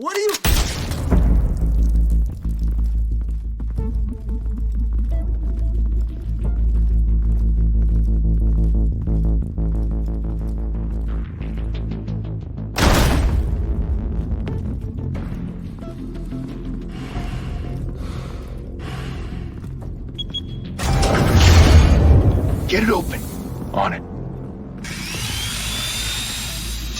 What are you... Get it open. On it.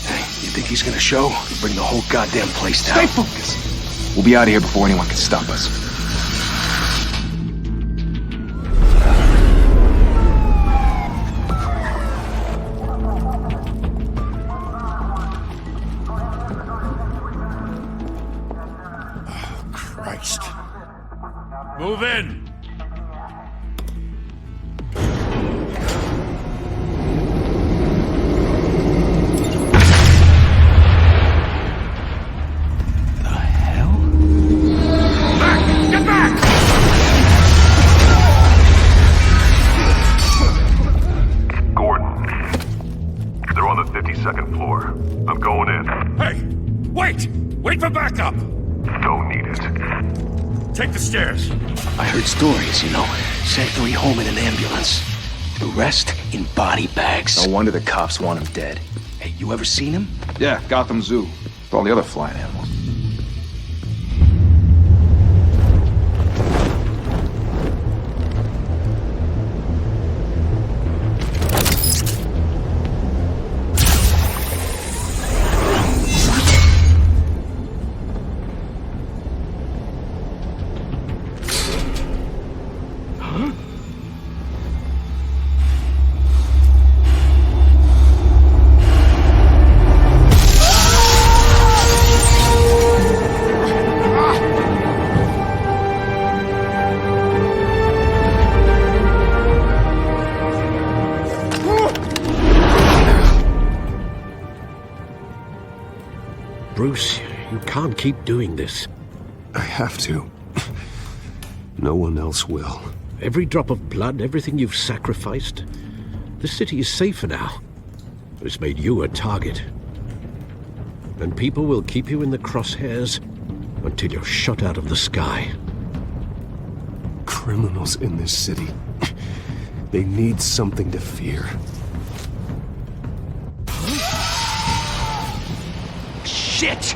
Hey, you think he's gonna show? He'll bring the whole goddamn place down. Stay focused. We'll be out of here before anyone can stop us. Oh, Christ. Move in! Second floor. I'm going in. Hey! Wait! Wait for backup! Don't need it. Take the stairs. I heard stories, you know. Sent 3 home in an ambulance. The rest in body bags. No wonder the cops want him dead. Hey, you ever seen him? Yeah, Gotham Zoo. With all the other flying animals. Bruce, you can't keep doing this. I have to. No one else will. Every drop of blood, everything you've sacrificed. The city is safer now. It's made you a target. And people will keep you in the crosshairs until you're shot out of the sky. Criminals in this city. They need something to fear. Shit!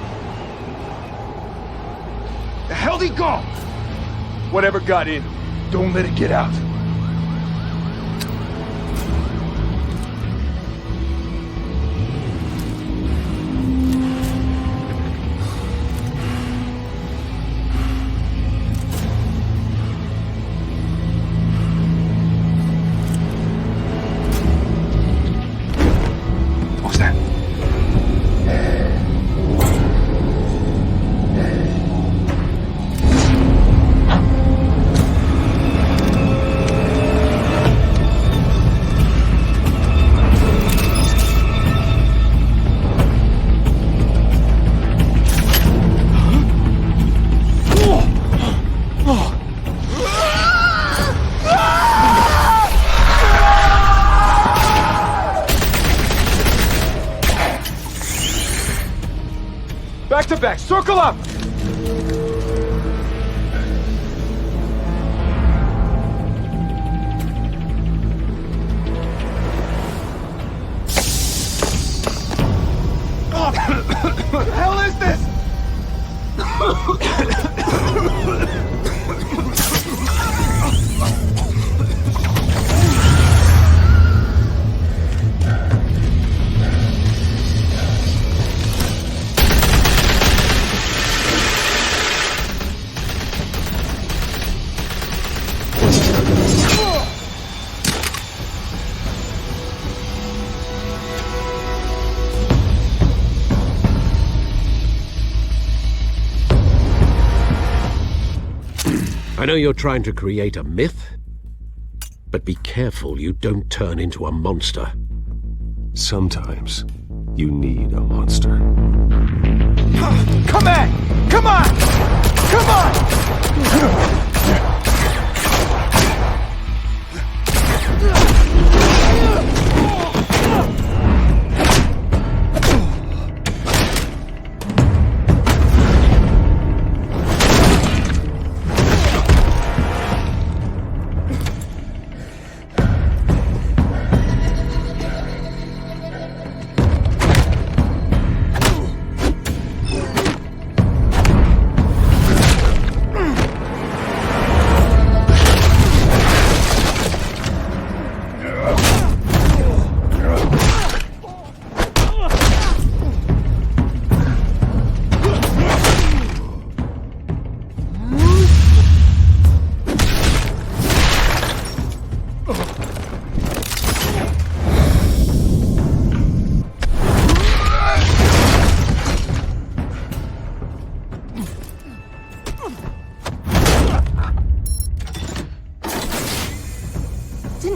The hell'd he go? Whatever got in, don't let it get out. What was that? Back to back, circle up! What the hell is this? I know you're trying to create a myth, but be careful you don't turn into a monster. Sometimes you need a monster. Come on! Come on! Come on!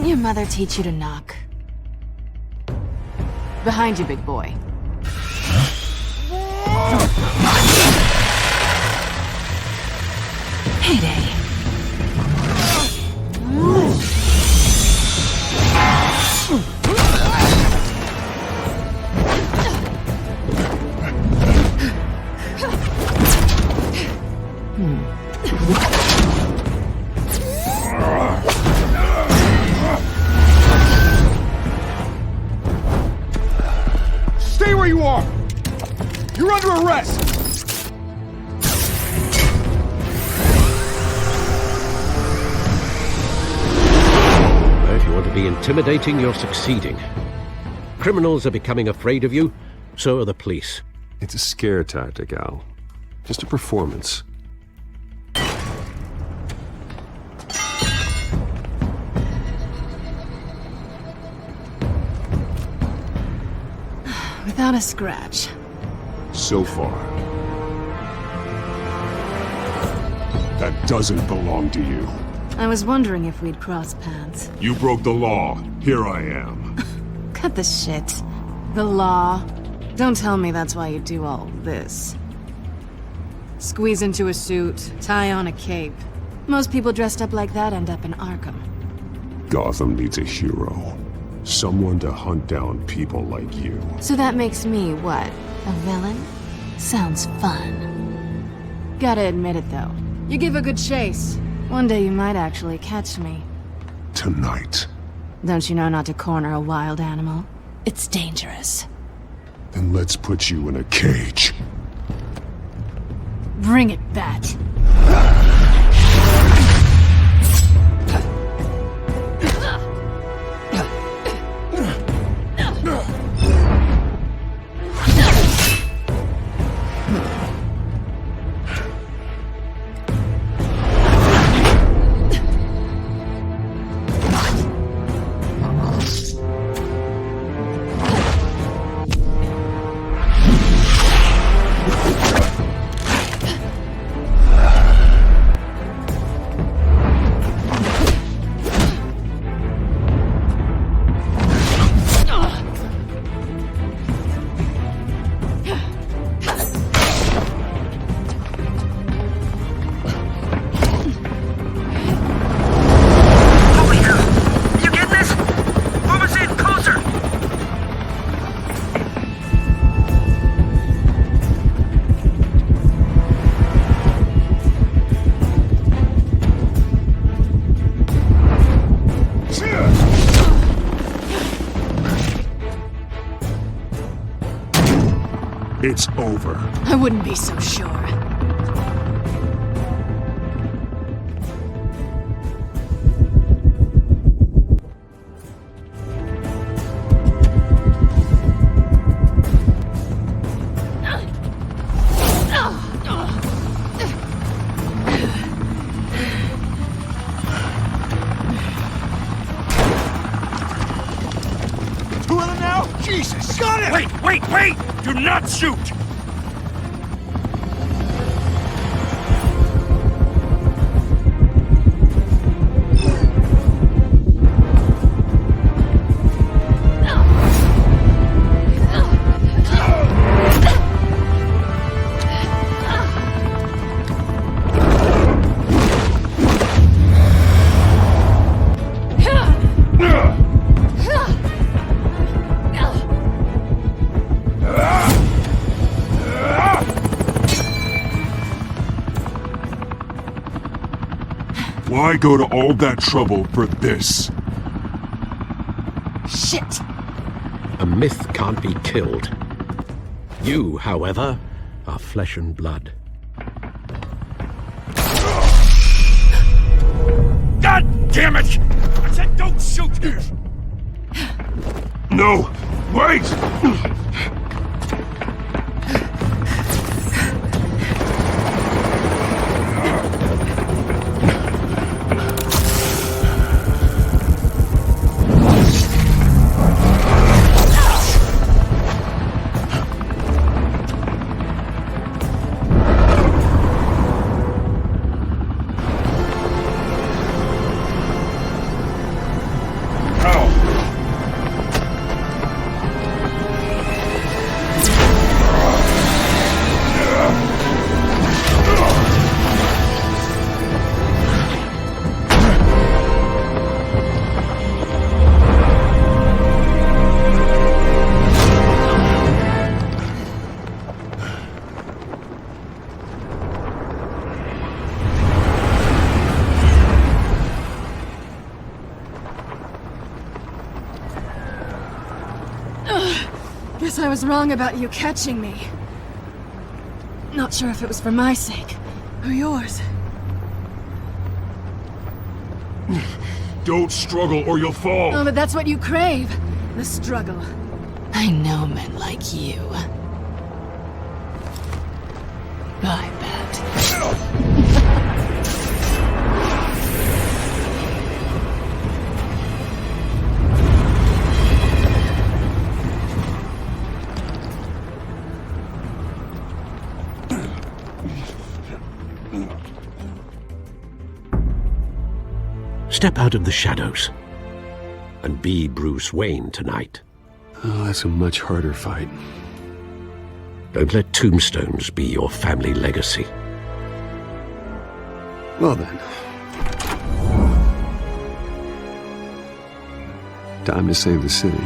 Didn't your mother teach you to knock? Behind you, big boy. Heyday. Stay where you are! You're under arrest! If you want to be intimidating, you're succeeding. Criminals are becoming afraid of you, so are the police. It's a scare tactic, Al. Just a performance. Without a scratch. So far. That doesn't belong to you. I was wondering if we'd cross paths. You broke the law. Here I am. Cut the shit. The law. Don't tell me that's why you do all this. Squeeze into a suit, tie on a cape. Most people dressed up like that end up in Arkham. Gotham needs a hero. Someone to hunt down people like you. So that makes me, what, a villain? Sounds fun. Gotta admit it, though. You give a good chase. One day you might actually catch me. Tonight. Don't you know not to corner a wild animal? It's dangerous. Then let's put you in a cage. Bring it, Bat. It's over. I wouldn't be so sure. Two of them now? Jesus! Got it! Wait! Do not shoot! Why go to all that trouble for this? Shit! A myth can't be killed. You, however, are flesh and blood. God damn it! I said don't shoot! No! Wait! Guess I was wrong about you catching me. Not sure if it was for my sake, or yours. Don't struggle or you'll fall! Oh, but that's what you crave. The struggle. I know men like you. I bet. Step out of the shadows and be Bruce Wayne tonight. Oh, that's a much harder fight. Don't let tombstones be your family legacy. Well then. Time to save the city.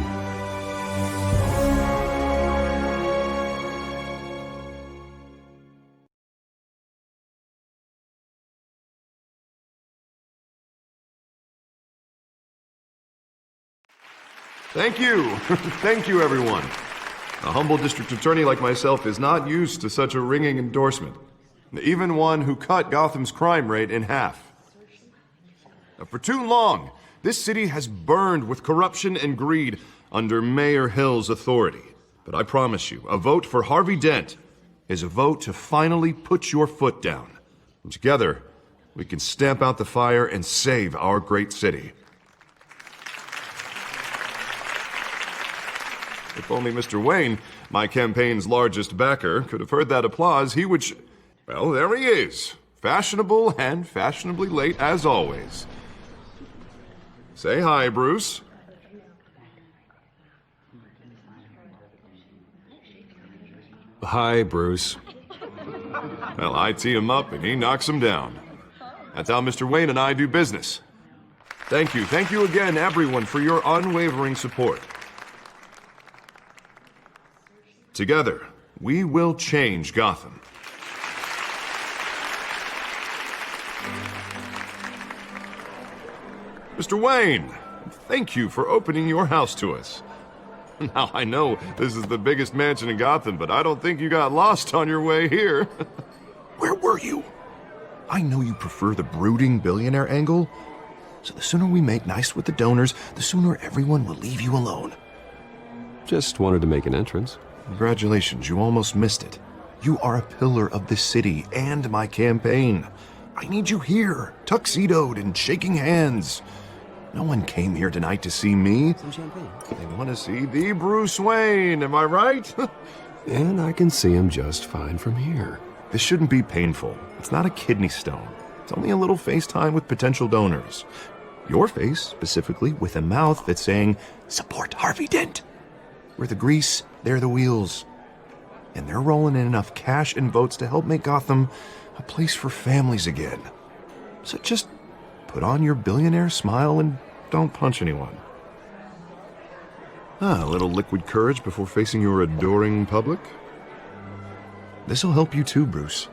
Thank you. Thank you, everyone. A humble district attorney like myself is not used to such a ringing endorsement. Even one who cut Gotham's crime rate in half. For too long, this city has burned with corruption and greed under Mayor Hill's authority. But I promise you, a vote for Harvey Dent is a vote to finally put your foot down. And together, we can stamp out the fire and save our great city. If only Mr. Wayne, my campaign's largest backer, could have heard that applause, he would well, there he is. Fashionable and fashionably late as always. Say hi, Bruce. Hi, Bruce. Well, I tee him up and he knocks him down. That's how Mr. Wayne and I do business. Thank you again, everyone, for your unwavering support. Together, we will change Gotham. Mr. Wayne, thank you for opening your house to us. Now, I know this is the biggest mansion in Gotham, but I don't think you got lost on your way here. Where were you? I know you prefer the brooding billionaire angle, so the sooner we make nice with the donors, the sooner everyone will leave you alone. Just wanted to make an entrance. Congratulations, you almost missed it. You are a pillar of this city and my campaign. I need you here, tuxedoed and shaking hands. No one came here tonight to see me. Some champagne. They want to see the Bruce Wayne, am I right? And I can see him just fine from here. This shouldn't be painful. It's not a kidney stone. It's only a little FaceTime with potential donors. Your face, specifically, with a mouth that's saying, support Harvey Dent. We're the grease, they're the wheels. And they're rolling in enough cash and votes to help make Gotham a place for families again. So just put on your billionaire smile and don't punch anyone. A little liquid courage before facing your adoring public. This'll help you too, Bruce.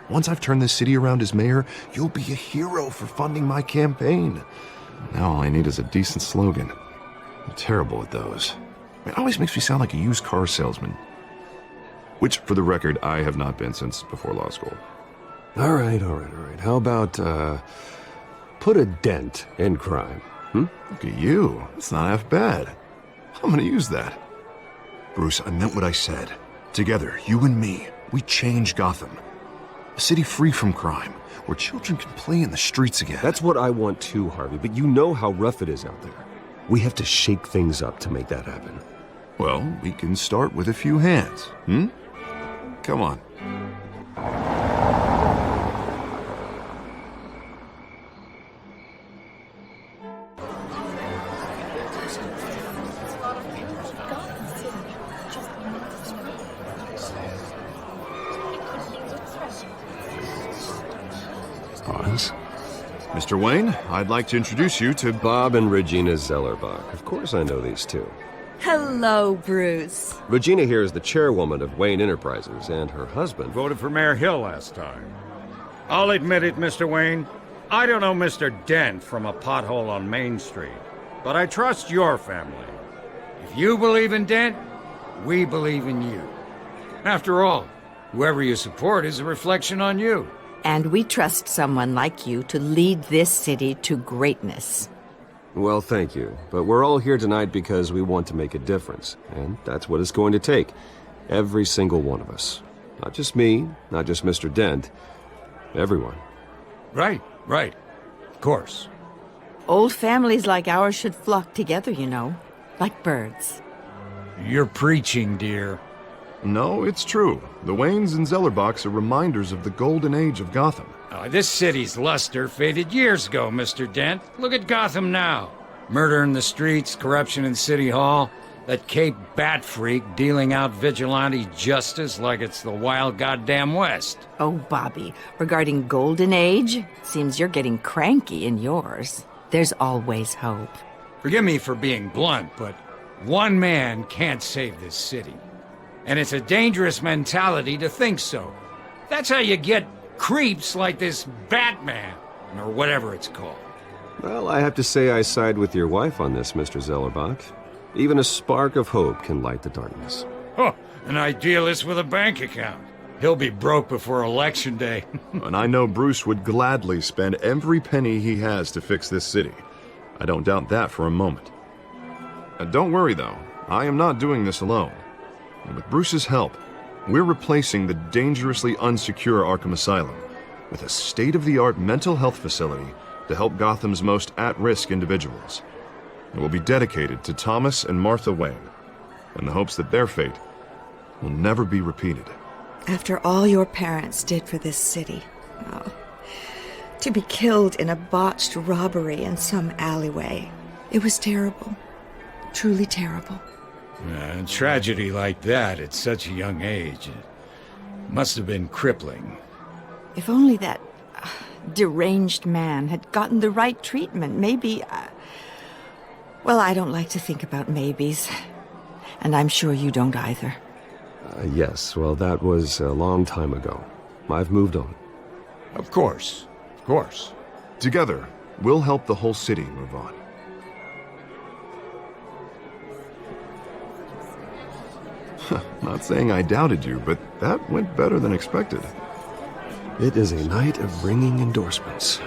Once I've turned this city around as mayor, you'll be a hero for funding my campaign. Now all I need is a decent slogan. I'm terrible at those. It always makes me sound like a used car salesman. Which, for the record, I have not been since before law school. All right. How about, put a dent in crime, Look at you. It's not half bad. I'm gonna use that. Bruce, I meant what I said. Together, you and me, we change Gotham. A city free from crime, where children can play in the streets again. That's what I want too, Harvey, but you know how rough it is out there. We have to shake things up to make that happen. Well, we can start with a few hands, Come on. Pause. Mr. Wayne, I'd like to introduce you to Bob and Regina Zellerbach. Of course I know these two. Hello, Bruce. Regina here is the chairwoman of Wayne Enterprises, and her husband... Voted for Mayor Hill last time. I'll admit it, Mr. Wayne. I don't know Mr. Dent from a pothole on Main Street, but I trust your family. If you believe in Dent, We believe in you. After all, whoever you support is a reflection on you. And we trust someone like you to lead this city to greatness. Well, thank you. But we're all here tonight because we want to make a difference. And that's what it's going to take. Every single one of us. Not just me, not just Mr. Dent. Everyone. Right. Of course. Old families like ours should flock together, you know, like birds. You're preaching, dear. No, it's true. The Waynes and Zellerbachs are reminders of the golden age of Gotham. This city's luster faded years ago, Mr. Dent. Look at Gotham now. Murder in the streets, corruption in City Hall, that Cape Bat freak dealing out vigilante justice like it's the wild goddamn West. Oh, Bobby, regarding Golden Age, seems you're getting cranky in yours. There's always hope. Forgive me for being blunt, but one man can't save this city. And it's a dangerous mentality to think so. That's how you get creeps like this Batman, or whatever it's called. Well, I have to say I side with your wife on this, Mr. Zellerbach. Even a spark of hope can light the darkness. Oh, an idealist with a bank account. He'll be broke before Election Day. And I know Bruce would gladly spend every penny he has to fix this city. I don't doubt that for a moment. Don't worry, though. I am not doing this alone. And with Bruce's help, we're replacing the dangerously unsecure Arkham Asylum with a state-of-the-art mental health facility to help Gotham's most at-risk individuals. It will be dedicated to Thomas and Martha Wayne, in the hopes that their fate will never be repeated. After all your parents did for this city, to be killed in a botched robbery in some alleyway, it was terrible. Truly terrible. A tragedy like that at such a young age, it must have been crippling. If only that deranged man had gotten the right treatment, maybe... Well, I don't like to think about maybes. And I'm sure you don't either. Yes, well, that was a long time ago. I've moved on. Of course. Together, we'll help the whole city move on. Not saying I doubted you, but that went better than expected. It is a night of ringing endorsements.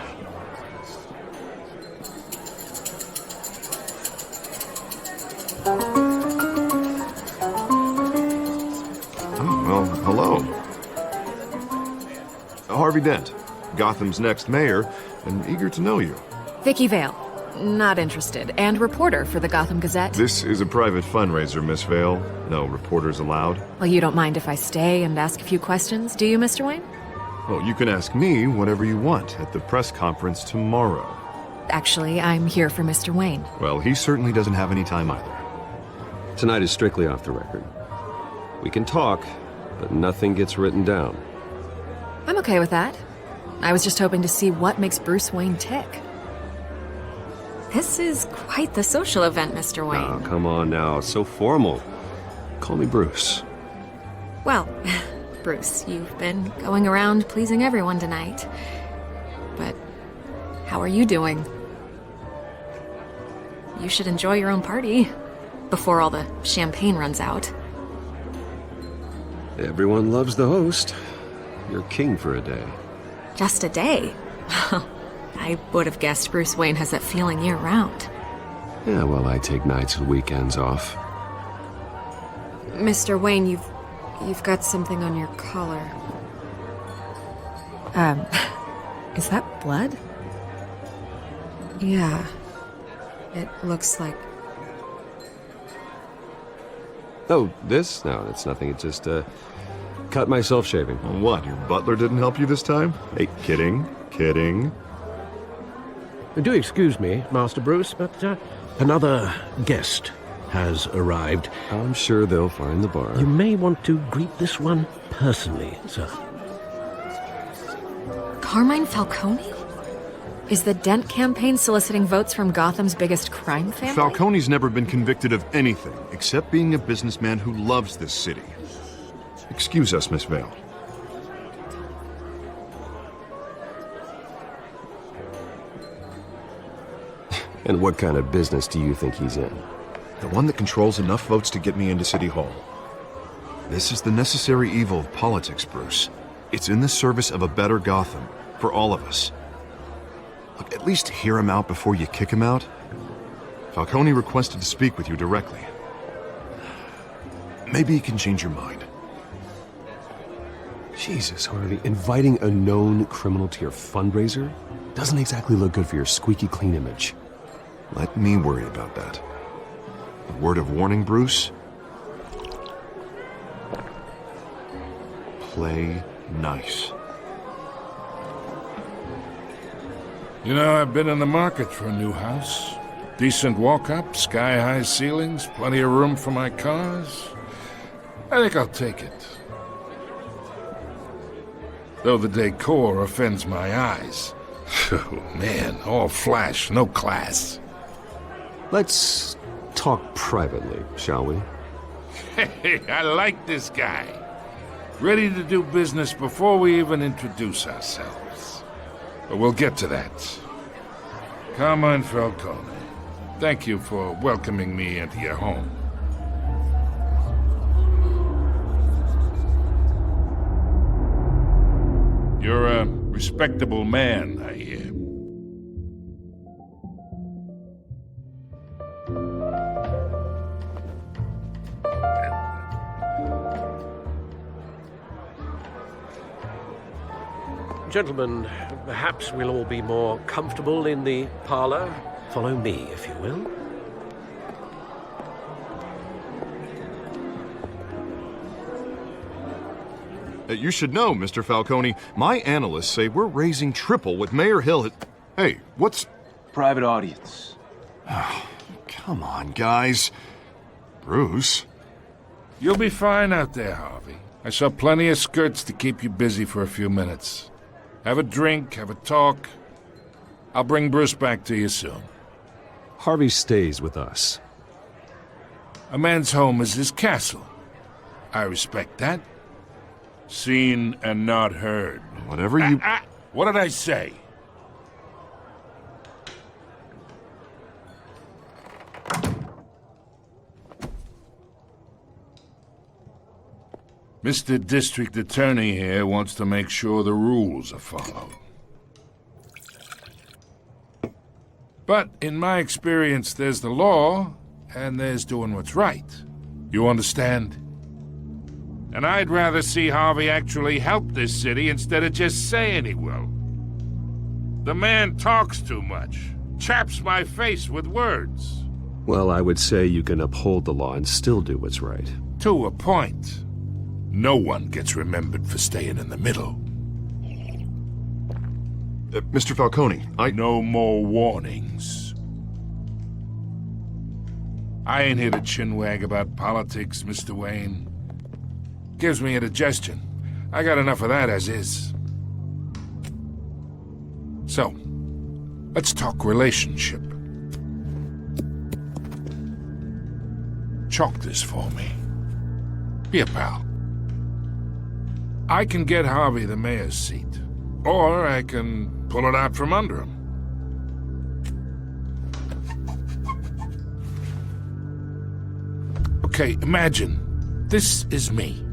Well, hello. Harvey Dent, Gotham's next mayor, and eager to know you. Vicky Vale. Not interested. And reporter for the Gotham Gazette. This is a private fundraiser, Miss Vale. No reporters allowed. Well, you don't mind if I stay and ask a few questions, do you, Mr. Wayne? Well, you can ask me whatever you want at the press conference tomorrow. Actually, I'm here for Mr. Wayne. Well, he certainly doesn't have any time either. Tonight is strictly off the record. We can talk, but nothing gets written down. I'm okay with that. I was just hoping to see what makes Bruce Wayne tick. This is quite the social event, Mr. Wayne. Oh, come on now. It's so formal. Call me Bruce. Well, Bruce, you've been going around pleasing everyone tonight. But how are you doing? You should enjoy your own party before all the champagne runs out. Everyone loves the host. You're king for a day. Just a day? I would have guessed Bruce Wayne has that feeling year-round. Yeah, well, I take nights and weekends off. Mr. Wayne, you've got something on your collar. Is that blood? Yeah. It looks like... Oh, this? No, it's nothing. It just, cut myself shaving. What, your butler didn't help you this time? Hey, kidding. Do excuse me, Master Bruce, but another guest has arrived. I'm sure they'll find the bar. You may want to greet this one personally, sir. Carmine Falcone? Is the Dent campaign soliciting votes from Gotham's biggest crime family? Falcone's never been convicted of anything except being a businessman who loves this city. Excuse us, Miss Vale. And what kind of business do you think he's in? The one that controls enough votes to get me into City Hall. This is the necessary evil of politics, Bruce. It's in the service of a better Gotham, for all of us. Look, at least hear him out before you kick him out. Falcone requested to speak with you directly. Maybe he can change your mind. Jesus, Harvey, inviting a known criminal to your fundraiser doesn't exactly look good for your squeaky clean image. Let me worry about that. A word of warning, Bruce? Play nice. You know, I've been in the market for a new house. Decent walk-up, sky-high ceilings, plenty of room for my cars. I think I'll take it. Though the decor offends my eyes. Oh, man, all flash, no class. Let's talk privately, shall we? Hey, I like this guy. Ready to do business before we even introduce ourselves. But we'll get to that. Carmine Falcone, thank you for welcoming me into your home. You're a respectable man, I hear. Gentlemen, perhaps we'll all be more comfortable in the parlor. Follow me, if you will. You should know, Mr. Falcone, my analysts say we're raising triple what Mayor Hill had... Hey, what's... Private audience. Come on, guys. Bruce? You'll be fine out there, Harvey. I saw plenty of skirts to keep you busy for a few minutes. Have a drink, have a talk. I'll bring Bruce back to you soon. Harvey stays with us. A man's home is his castle. I respect that. Seen and not heard. Whatever you... What did I say? Mr. District Attorney here wants to make sure the rules are followed. But in my experience, there's the law, and there's doing what's right. You understand? And I'd rather see Harvey actually help this city instead of just saying he will. The man talks too much, chaps my face with words. Well, I would say you can uphold the law and still do what's right. To a point. No one gets remembered for staying in the middle. Mr. Falcone, No more warnings. I ain't here to chinwag about politics, Mr. Wayne. Gives me indigestion. I got enough of that as is. So, let's talk relationship. Chalk this for me. Be a pal. I can get Harvey the mayor's seat, or I can pull it out from under him. Okay, imagine this is me.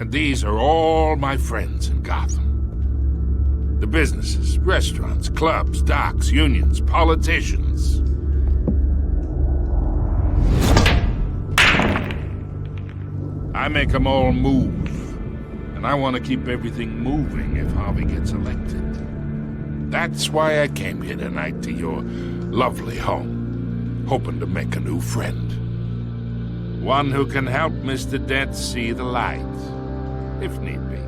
And these are all my friends in Gotham. The businesses, restaurants, clubs, docks, unions, politicians. I make them all move. And I want to keep everything moving if Harvey gets elected. That's why I came here tonight to your lovely home, hoping to make a new friend. One who can help Mr. Dent see the light. If need be.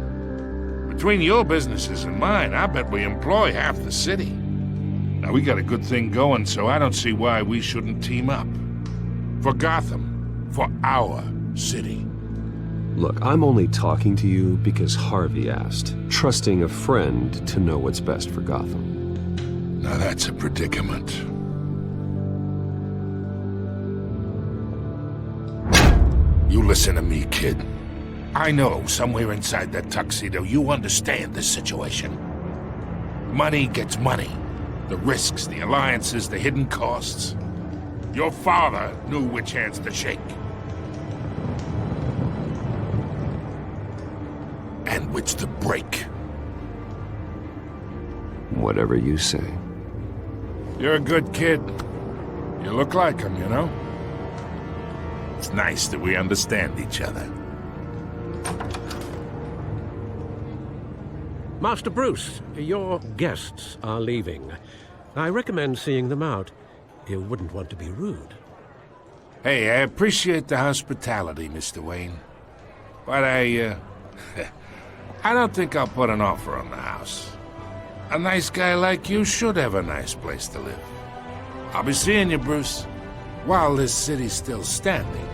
Between your businesses and mine, I bet we employ half the city. Now, we got a good thing going, so I don't see why we shouldn't team up. For Gotham. For our city. Look, I'm only talking to you because Harvey asked, trusting a friend to know what's best for Gotham. Now that's a predicament. You listen to me, kid. I know somewhere inside that tuxedo you understand this situation. Money gets money. The risks, the alliances, the hidden costs. Your father knew which hands to shake. and which to break. Whatever you say. You're a good kid. You look like him, you know? It's nice that we understand each other. Master Bruce, your guests are leaving. I recommend seeing them out. You wouldn't want to be rude. Hey, I appreciate the hospitality, Mr. Wayne. But I don't think I'll put an offer on the house. A nice guy like you should have a nice place to live. I'll be seeing you, Bruce, while this city's still standing.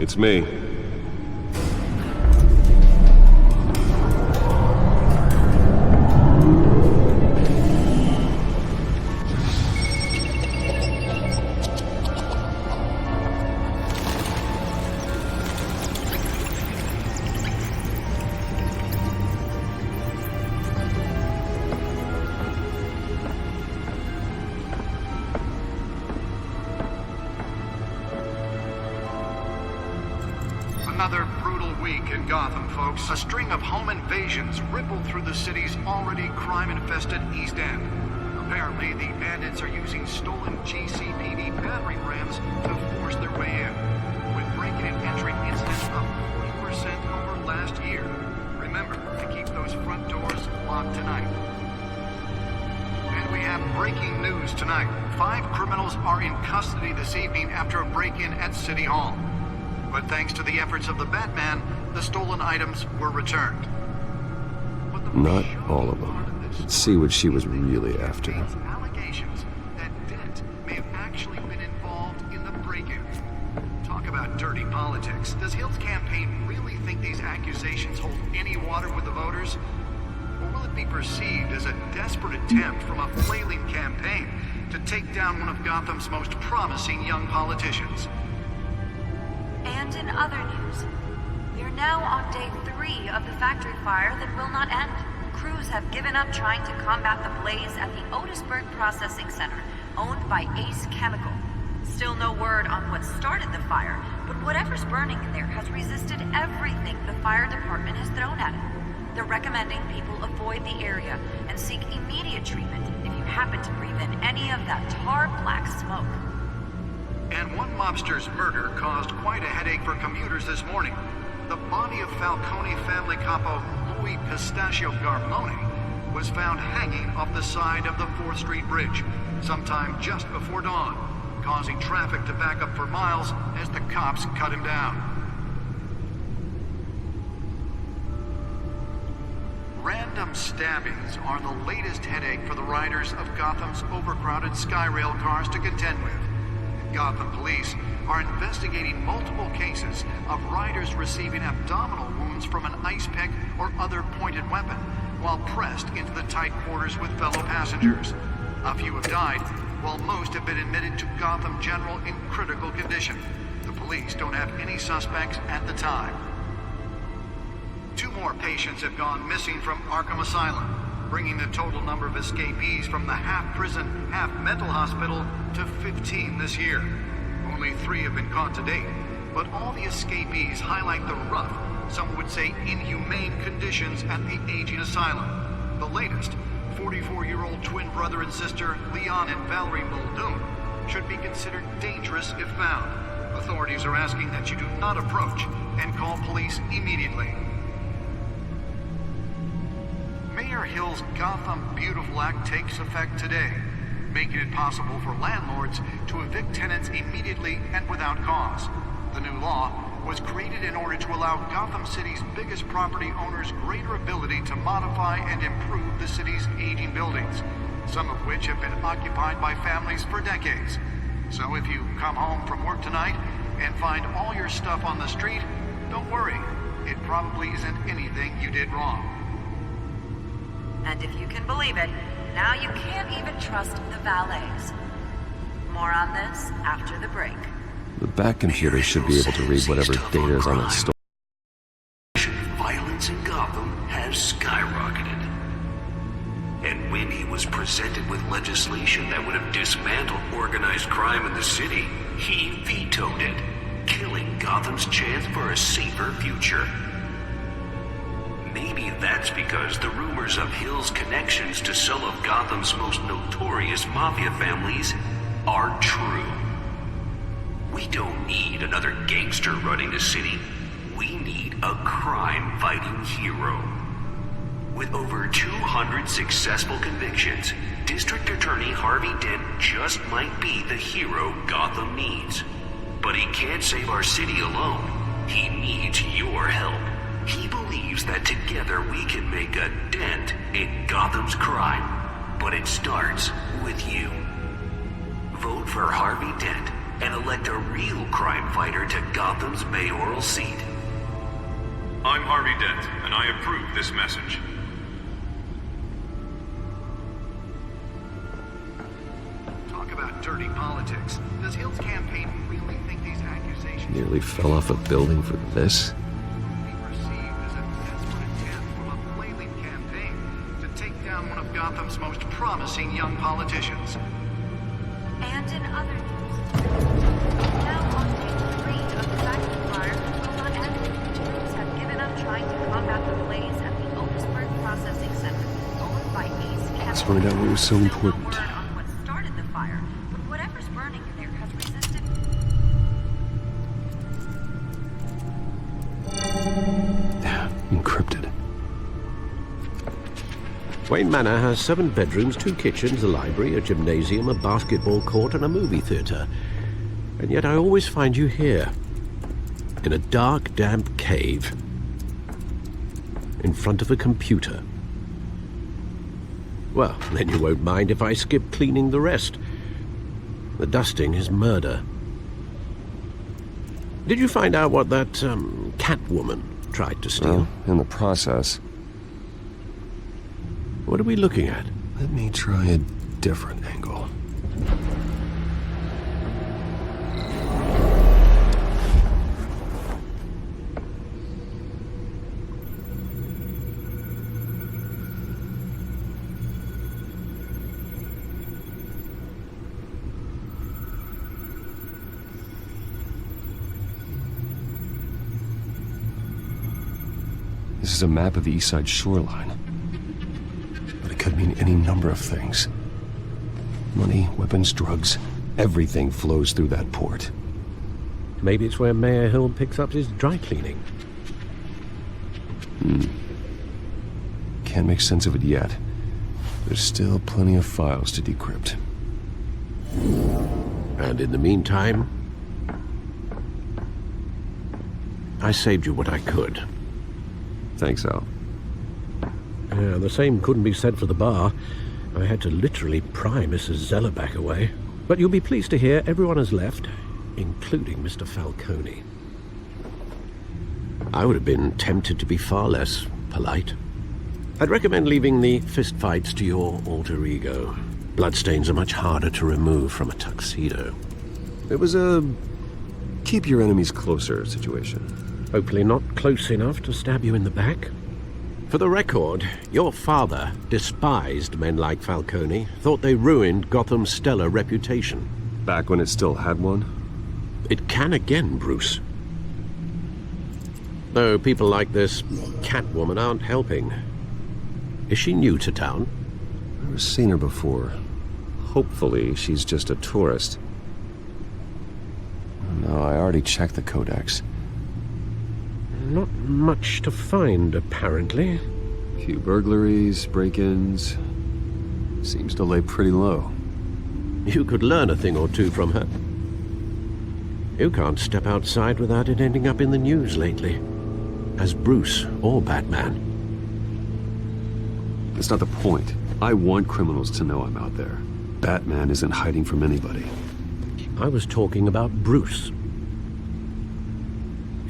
It's me. Another brutal week in Gotham, folks. A string of home invasions rippled through the city's already crime-infested East End. Apparently, the bandits are using stolen GCPD battering rams to force their way in, with break-in and entry incidents up 40% over last year. Remember to keep those front doors locked tonight. And we have breaking news tonight. 5 criminals are in custody this evening after a break-in at City Hall. But thanks to the efforts of the Batman, the stolen items were returned. Not all of them. Let's see what she was really after. Allegations that Dent may have actually been involved in the break-in. Talk about dirty politics. Does Hill's campaign really think these accusations hold any water with the voters? Or will it be perceived as a desperate attempt from a flailing campaign to take down one of Gotham's most promising young politicians? And in other news, we are now on day 3 of the factory fire that will not end. Crews have given up trying to combat the blaze at the Otisburg Processing Center, owned by Ace Chemical. Still no word on what started the fire, but whatever's burning in there has resisted everything the fire department has thrown at it. They're recommending people avoid the area and seek immediate treatment if you happen to breathe in any of that tar black smoke. And one mobster's murder caused quite a headache for commuters this morning. The body of Falcone family capo Louis Pistachio Garmone was found hanging off the side of the 4th Street Bridge sometime just before dawn, causing traffic to back up for miles as the cops cut him down. Random stabbings are the latest headache for the riders of Gotham's overcrowded Skyrail cars to contend with. Gotham police are investigating multiple cases of riders receiving abdominal wounds from an ice pick or other pointed weapon while pressed into the tight quarters with fellow passengers. A few have died, while most have been admitted to Gotham General in critical condition. The police don't have any suspects at the time. 2 more patients have gone missing from Arkham Asylum, bringing the total number of escapees from the half-prison, half-mental hospital to 15 this year. Only 3 have been caught to date, but all the escapees highlight the rough, some would say inhumane conditions at the aging asylum. The latest, 44-year-old twin brother and sister Leon and Valerie Muldoon, should be considered dangerous if found. Authorities are asking that you do not approach and call police immediately. Mayor Hill's Gotham Beautiful Act takes effect today, making it possible for landlords to evict tenants immediately and without cause. The new law was created in order to allow Gotham City's biggest property owners greater ability to modify and improve the city's aging buildings, some of which have been occupied by families for decades. So if you come home from work tonight and find all your stuff on the street, don't worry. It probably isn't anything you did wrong. And if you can believe it, now you can't even trust the valets. More on this after the break. The back computer should be able to read whatever data is on that store. Violence in Gotham has skyrocketed. And when he was presented with legislation that would have dismantled organized crime in the city, he vetoed it, killing Gotham's chance for a safer future. Maybe that's because the rumors of Hill's connections to some of Gotham's most notorious mafia families are true. We don't need another gangster running the city. We need a crime-fighting hero. With over 200 successful convictions, District Attorney Harvey Dent just might be the hero Gotham needs. But he can't save our city alone. He needs your help. He believes that together we can make a dent in Gotham's crime. But it starts with you. Vote for Harvey Dent and elect a real crime fighter to Gotham's mayoral seat. I'm Harvey Dent, and I approve this message. Talk about dirty politics. Does Hill's campaign really think these accusations Nearly fell off a building for this? be perceived as a desperate attempt from a flailing campaign to take down one of Gotham's most promising young politicians? And in other news, now on day 3 of the factory fire will not end. Crews have given up trying to combat the blaze at the Otisburg Processing Center, owned by Ace Chemical. Let's find out what was so important. Word on what started the fire, but whatever's burning in there has resisted. Encrypted. Wayne Manor has 7 bedrooms, 2 kitchens, a library, a gymnasium, a basketball court, and a movie theater. And yet I always find you here, in a dark, damp cave, in front of a computer. Well, then you won't mind if I skip cleaning the rest. The dusting is murder. Did you find out what that, Catwoman tried to steal? Well, in the process. What are we looking at? Let me try a different angle. This is a map of the East Side shoreline. But it could mean any number of things. Money, weapons, drugs, everything flows through that port. Maybe it's where Mayor Hill picks up his dry cleaning. Can't make sense of it yet. There's still plenty of files to decrypt. And in the meantime, I saved you what I could. Thanks, Al. Yeah, the same couldn't be said for the bar. I had to literally pry Mrs. Zellerback away. But you'll be pleased to hear everyone has left, including Mr. Falcone. I would have been tempted to be far less polite. I'd recommend leaving the fistfights to your alter ego. Bloodstains are much harder to remove from a tuxedo. It was a keep your enemies closer situation. Hopefully not close enough to stab you in the back. For the record, your father despised men like Falcone, thought they ruined Gotham's stellar reputation. Back when it still had one? It can again, Bruce. Though people like this Catwoman aren't helping. Is she new to town? I've never seen her before. Hopefully she's just a tourist. No, I already checked the codex. Not much to find, apparently. A few burglaries, break-ins. Seems to lay pretty low. You could learn a thing or two from her. You can't step outside without it ending up in the news lately. As Bruce or Batman. That's not the point. I want criminals to know I'm out there. Batman isn't hiding from anybody. I was talking about Bruce.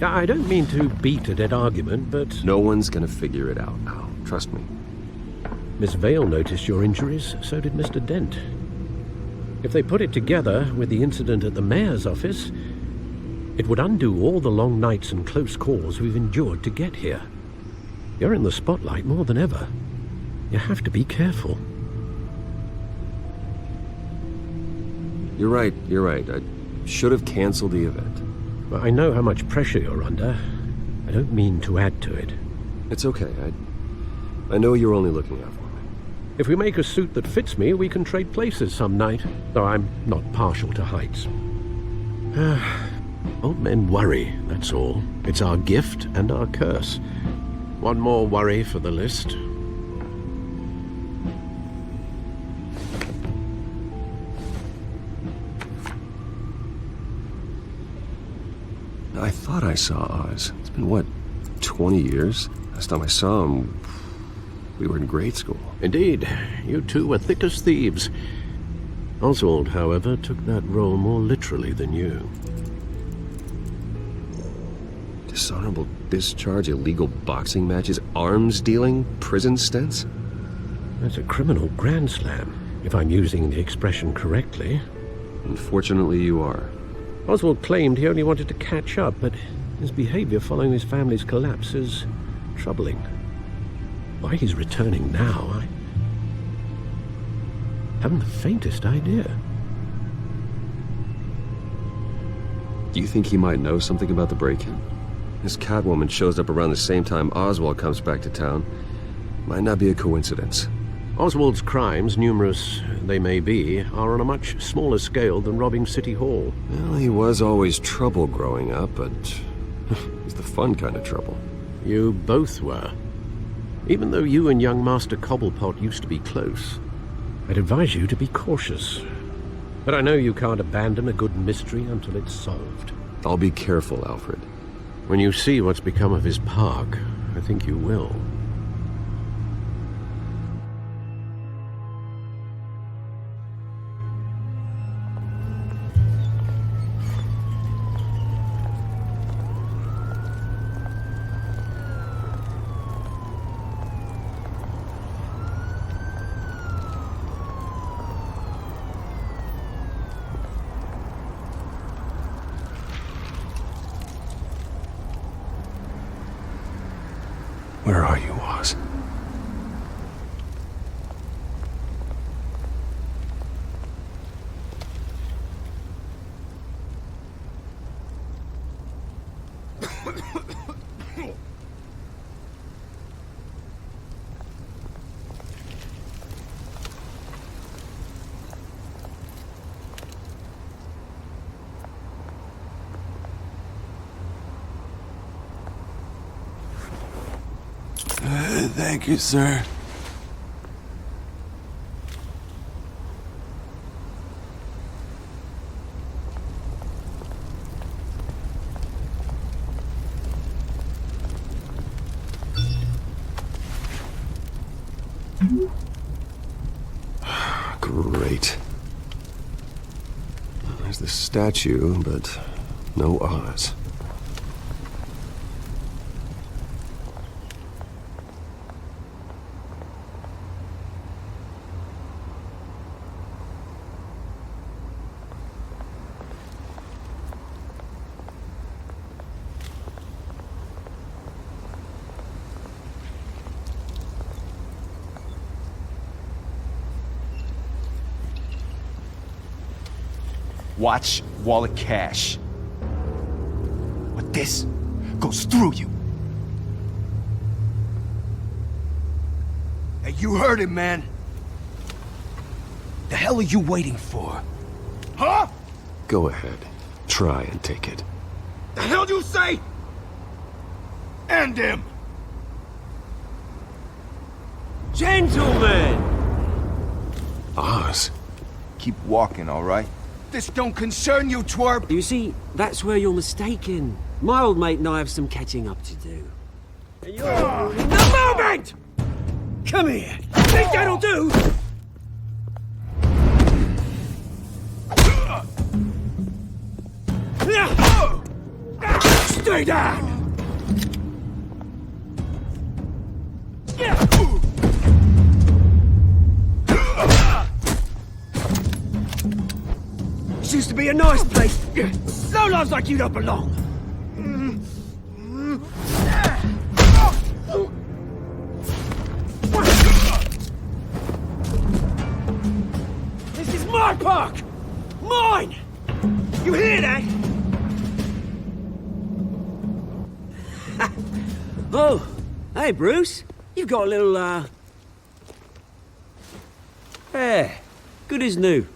I don't mean to beat a dead argument, but... No one's gonna figure it out, Al. Trust me. Miss Vale noticed your injuries, so did Mr. Dent. If they put it together with the incident at the mayor's office, it would undo all the long nights and close calls we've endured to get here. You're in the spotlight more than ever. You have to be careful. You're right. I should have canceled the event. But I know how much pressure you're under. I don't mean to add to it. It's okay. I know you're only looking out for me. If we make a suit that fits me, we can trade places some night, though I'm not partial to heights. Old men worry, that's all. It's our gift and our curse. One more worry for the list. I thought I saw Oz. It's been, what, 20 years? Last time I saw him, we were in grade school. Indeed. You two were thick as thieves. Oswald, however, took that role more literally than you. Dishonorable discharge, illegal boxing matches, arms dealing, prison stints? That's a criminal grand slam, if I'm using the expression correctly. Unfortunately, you are. Oswald claimed he only wanted to catch up, but his behavior following his family's collapse is troubling. Why he's returning now, I haven't the faintest idea. Do you think he might know something about the break-in? This Catwoman shows up around the same time Oswald comes back to town. Might not be a coincidence. Oswald's crimes, numerous they may be, are on a much smaller scale than robbing City Hall. Well, he was always trouble growing up, but he's the fun kind of trouble. You both were. Even though you and young Master Cobblepot used to be close, I'd advise you to be cautious. But I know you can't abandon a good mystery until it's solved. I'll be careful, Alfred. When you see what's become of his park, I think you will. Where are you, Oz? Thank you, sir. Great. There's the statue, but no Oz. Watch wallet cash. What this goes through you. Hey, you heard him, man. The hell are you waiting for? Huh? Go ahead. Try and take it. The hell do you say? End him! Gentlemen! Oz. Keep walking, all right? This don't concern you, twerp! You see, that's where you're mistaken. My old mate and I have some catching up to do. And you're... No moment! Come here! Think that'll do? Stay down! This used to be a nice place. No lives like you don't belong. This is my park! Mine! You hear that? Oh, hey, Bruce. You've got a little, Yeah, good as new.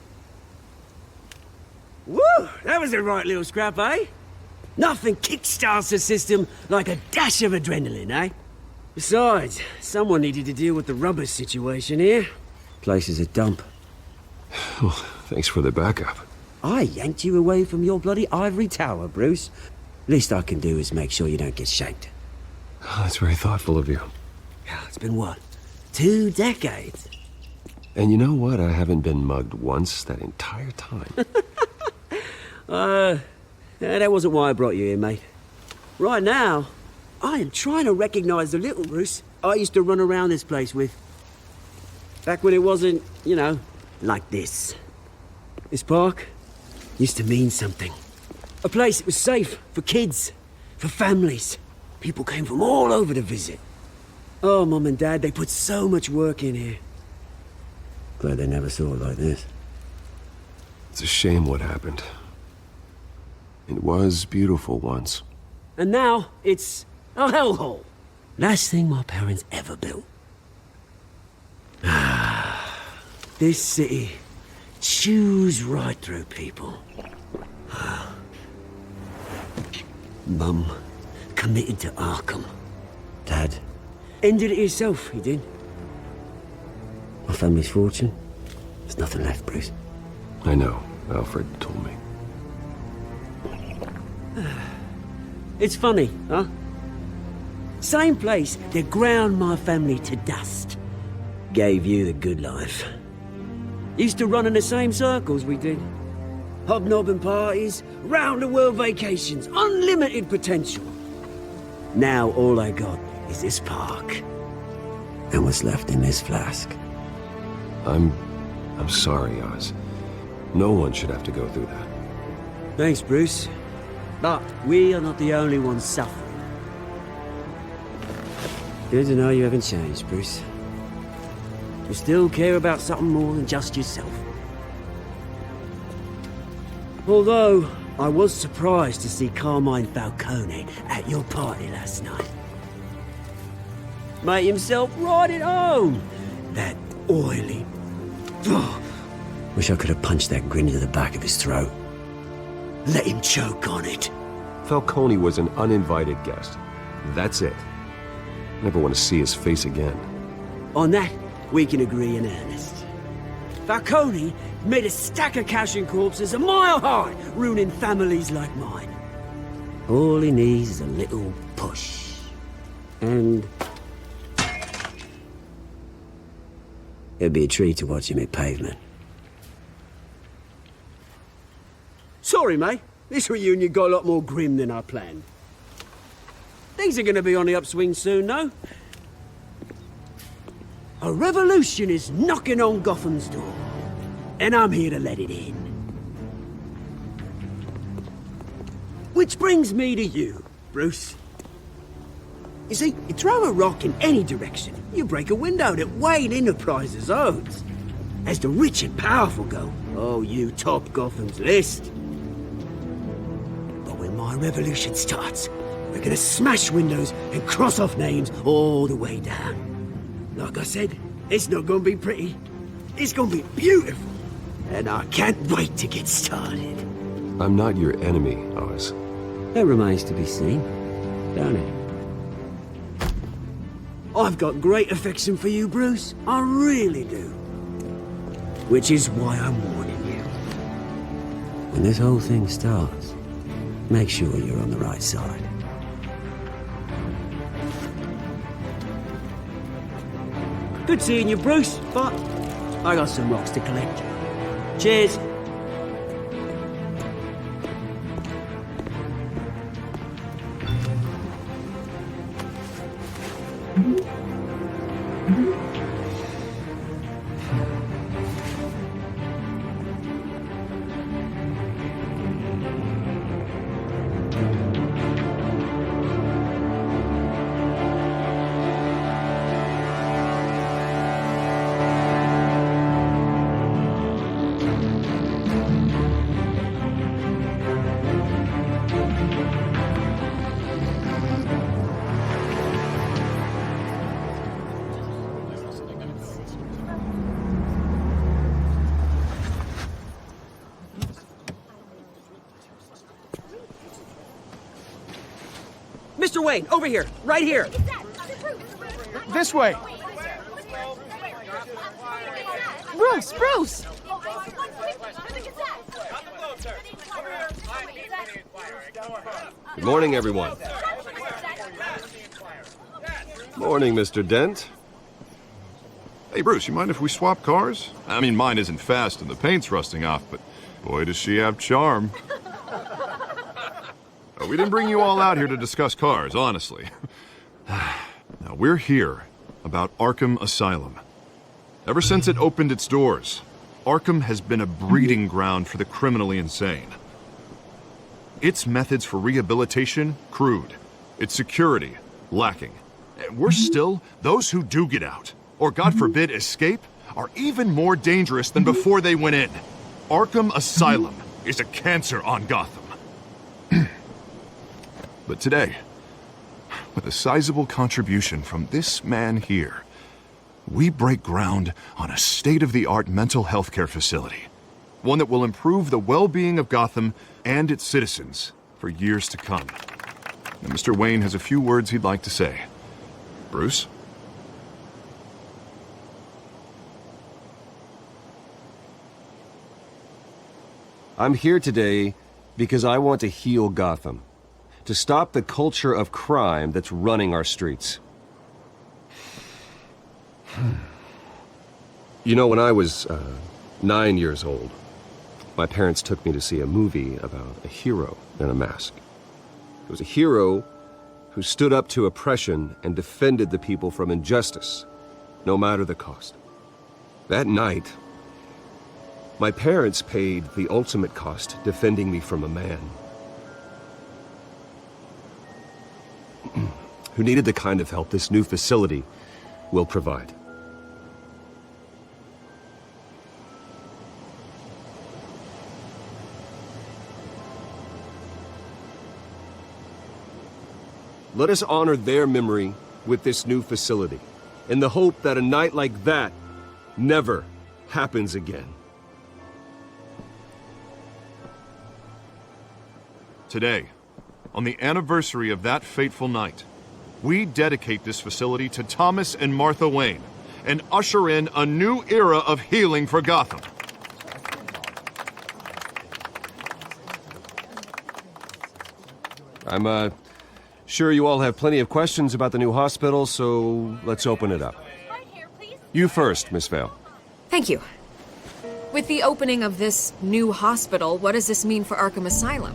Woo! That was a right little scrap, eh? Nothing kickstarts the system like a dash of adrenaline, eh? Besides, someone needed to deal with the rubber situation here. Place is a dump. Well, thanks for the backup. I yanked you away from your bloody ivory tower, Bruce. Least I can do is make sure you don't get shanked. Oh, that's very thoughtful of you. It's been what? 2 decades? And you know what? I haven't been mugged once that entire time. That wasn't why I brought you here, mate. Right now, I am trying to recognize the little Bruce I used to run around this place with. Back when it wasn't, you know, like this. This park used to mean something. A place that was safe for kids, for families. People came from all over to visit. Oh, Mum and Dad, they put so much work in here. Glad they never saw it like this. It's a shame what happened. It was beautiful once. And now, it's a hellhole. Last thing my parents ever built. This city chews right through people. Mum committed to Arkham. Dad ended it himself, he did. My family's fortune, there's nothing left, Bruce. I know. Alfred told me. It's funny, huh? Same place that ground my family to dust. Gave you the good life. Used to run in the same circles we did. Hobnobbing parties, round-the-world vacations, unlimited potential. Now all I got is this park. And what's left in this flask. I'm sorry, Oz. No one should have to go through that. Thanks, Bruce. But we are not the only ones suffering. Good to know you haven't changed, Bruce. You still care about something more than just yourself. Although, I was surprised to see Carmine Falcone at your party last night. Made himself right at home. That oily... Wish I could have punched that grin into the back of his throat. Let him choke on it. Falcone was an uninvited guest. That's it. Never want to see his face again. On that, we can agree in earnest. Falcone made a stack of cash and corpses a mile high, ruining families like mine. All he needs is a little push. And... it'd be a treat to watch him hit pavement. Sorry, mate. This reunion got a lot more grim than I planned. Things are gonna be on the upswing soon, though. A revolution is knocking on Gotham's door. And I'm here to let it in. Which brings me to you, Bruce. You see, you throw a rock in any direction, you break a window that Wayne Enterprises owns. As the rich and powerful go, oh, you top Gotham's list. But when my revolution starts, we're gonna smash windows and cross off names all the way down. Like I said, it's not gonna be pretty. It's gonna be beautiful. And I can't wait to get started. I'm not your enemy, Oz. That remains to be seen, don't it? I've got great affection for you, Bruce. I really do. Which is why I'm warning you. When this whole thing starts, make sure you're on the right side. Good seeing you, Bruce, but I got some rocks to collect. Cheers. Mr. Wayne, over here, right here. This way. Bruce, Bruce! Good morning, everyone. Morning, Mr. Dent. Hey, Bruce, you mind if we swap cars? I mean, mine isn't fast and the paint's rusting off, but boy, does she have charm. We didn't bring you all out here to discuss cars, honestly. Now, we're here about Arkham Asylum. Ever since it opened its doors, Arkham has been a breeding ground for the criminally insane. Its methods for rehabilitation, crude. Its security, lacking. And worse still, those who do get out, or God forbid escape, are even more dangerous than before they went in. Arkham Asylum is a cancer on Gotham. But today, with a sizable contribution from this man here, we break ground on a state-of-the-art mental health care facility. One that will improve the well-being of Gotham and its citizens for years to come. Now, Mr. Wayne has a few words he'd like to say. Bruce? I'm here today because I want to heal Gotham. To stop the culture of crime that's running our streets. You know, when I was 9 years old, my parents took me to see a movie about a hero in a mask. It was a hero who stood up to oppression and defended the people from injustice, no matter the cost. That night, my parents paid the ultimate cost defending me from a man who needed the kind of help this new facility will provide. Let us honor their memory with this new facility, in the hope that a night like that never happens again. Today, on the anniversary of that fateful night, we dedicate this facility to Thomas and Martha Wayne and usher in a new era of healing for Gotham. I'm sure you all have plenty of questions about the new hospital, so let's open it up. You first, Miss Vale. Thank you. With the opening of this new hospital, what does this mean for Arkham Asylum?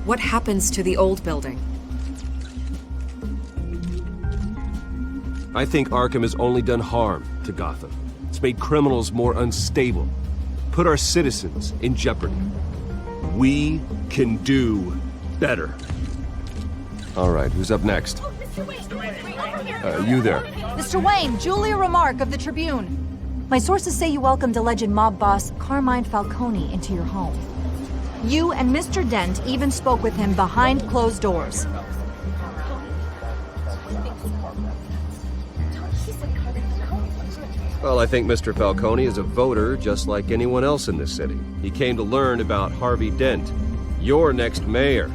What happens to the old building? I think Arkham has only done harm to Gotham. It's made criminals more unstable, put our citizens in jeopardy. We can do better. All right, who's up next? You there. Mr. Wayne, Julia Remark of the Tribune. My sources say you welcomed alleged mob boss Carmine Falcone into your home. You and Mr. Dent even spoke with him behind closed doors. Well, I think Mr. Falcone is a voter just like anyone else in this city. He came to learn about Harvey Dent, your next mayor.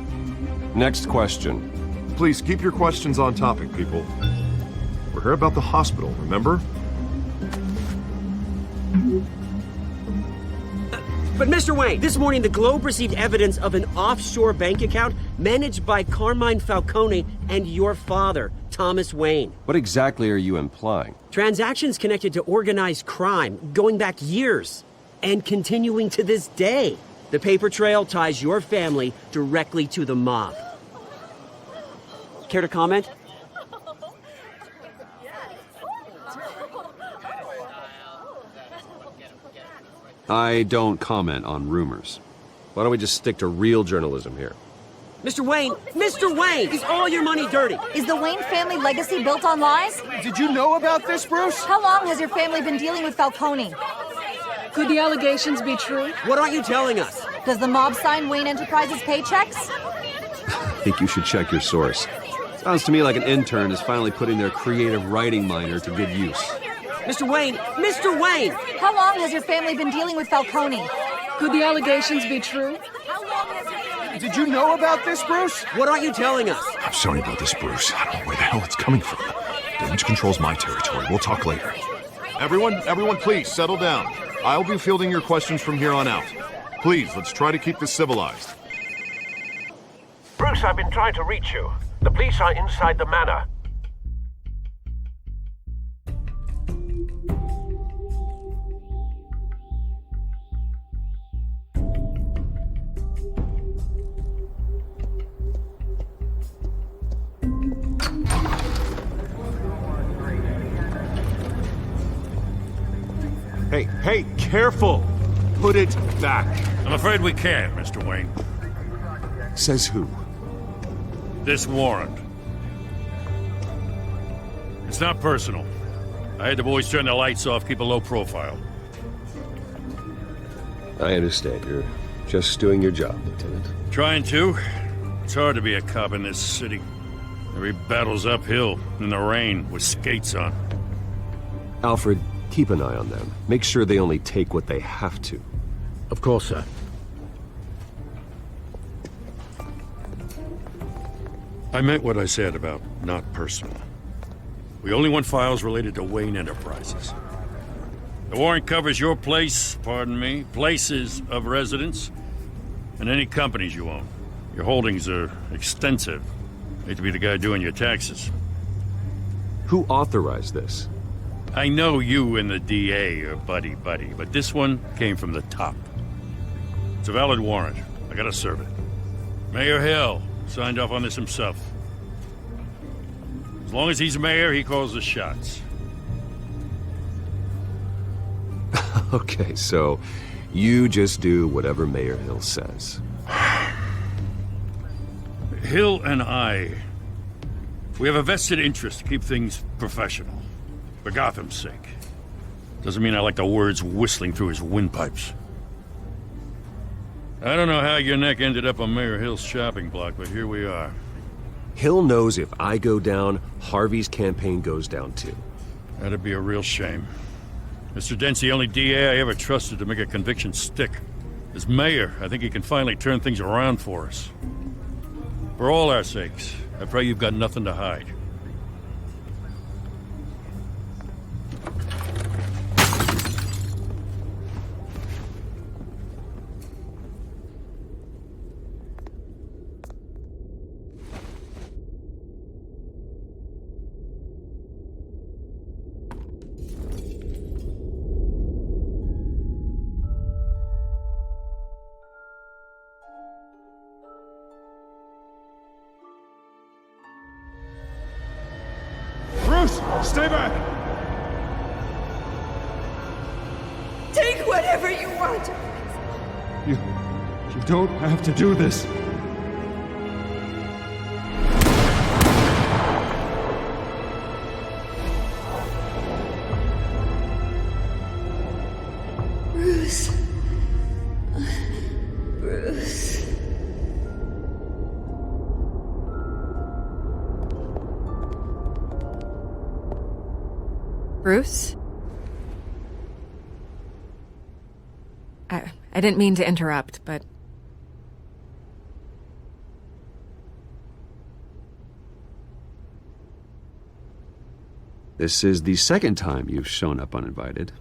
Next question. Please keep your questions on topic, people. We're here about the hospital, remember? But Mr. Wayne, this morning the Globe received evidence of an offshore bank account managed by Carmine Falcone and your father, Thomas Wayne. What exactly are you implying? Transactions connected to organized crime going back years and continuing to this day. The paper trail ties your family directly to the mob. Care to comment? I don't comment on rumors. Why don't we just stick to real journalism here? Mr. Wayne! Mr. Wayne! Is all your money dirty? Is the Wayne family legacy built on lies? Did you know about this, Bruce? How long has your family been dealing with Falcone? Could the allegations be true? What aren't you telling us? Does the mob sign Wayne Enterprises paychecks? I think you should check your source. Sounds to me like an intern is finally putting their creative writing minor to good use. Mr. Wayne! Mr. Wayne! How long has your family been dealing with Falcone? Could the allegations be true? Did you know about this, Bruce? What aren't you telling us? I'm sorry about this, Bruce. I don't know where the hell it's coming from. Damage control's my territory. We'll talk later. Everyone, please, settle down. I'll be fielding your questions from here on out. Please, let's try to keep this civilized. Bruce, I've been trying to reach you. The police are inside the manor. Hey, careful! Put it back. I'm afraid we can't, Mr. Wayne. Says who? This warrant. It's not personal. I had the boys turn the lights off, keep a low profile. I understand. You're just doing your job, Lieutenant. Trying to. It's hard to be a cop in this city. Every battle's uphill, in the rain, with skates on. Alfred, keep an eye on them. Make sure they only take what they have to. Of course, sir. I meant what I said about not personal. We only want files related to Wayne Enterprises. The warrant covers your place, pardon me, places of residence, and any companies you own. Your holdings are extensive. Hate to be the guy doing your taxes. Who authorized this? I know you and the DA are buddy-buddy, but this one came from the top. It's a valid warrant. I gotta serve it. Mayor Hill signed off on this himself. As long as he's mayor, he calls the shots. Okay, so you just do whatever Mayor Hill says. Hill and I, we have a vested interest to keep things professional. For Gotham's sake. Doesn't mean I like the words whistling through his windpipes. I don't know how your neck ended up on Mayor Hill's shopping block, but here we are. Hill knows if I go down, Harvey's campaign goes down too. That'd be a real shame. Mr. Dent's the only DA I ever trusted to make a conviction stick. As mayor, I think he can finally turn things around for us. For all our sakes, I pray you've got nothing to hide. Stay back! Take whatever you want. You don't have to do this. Bruce. Bruce. Bruce? I didn't mean to interrupt, but... This is the second time you've shown up uninvited.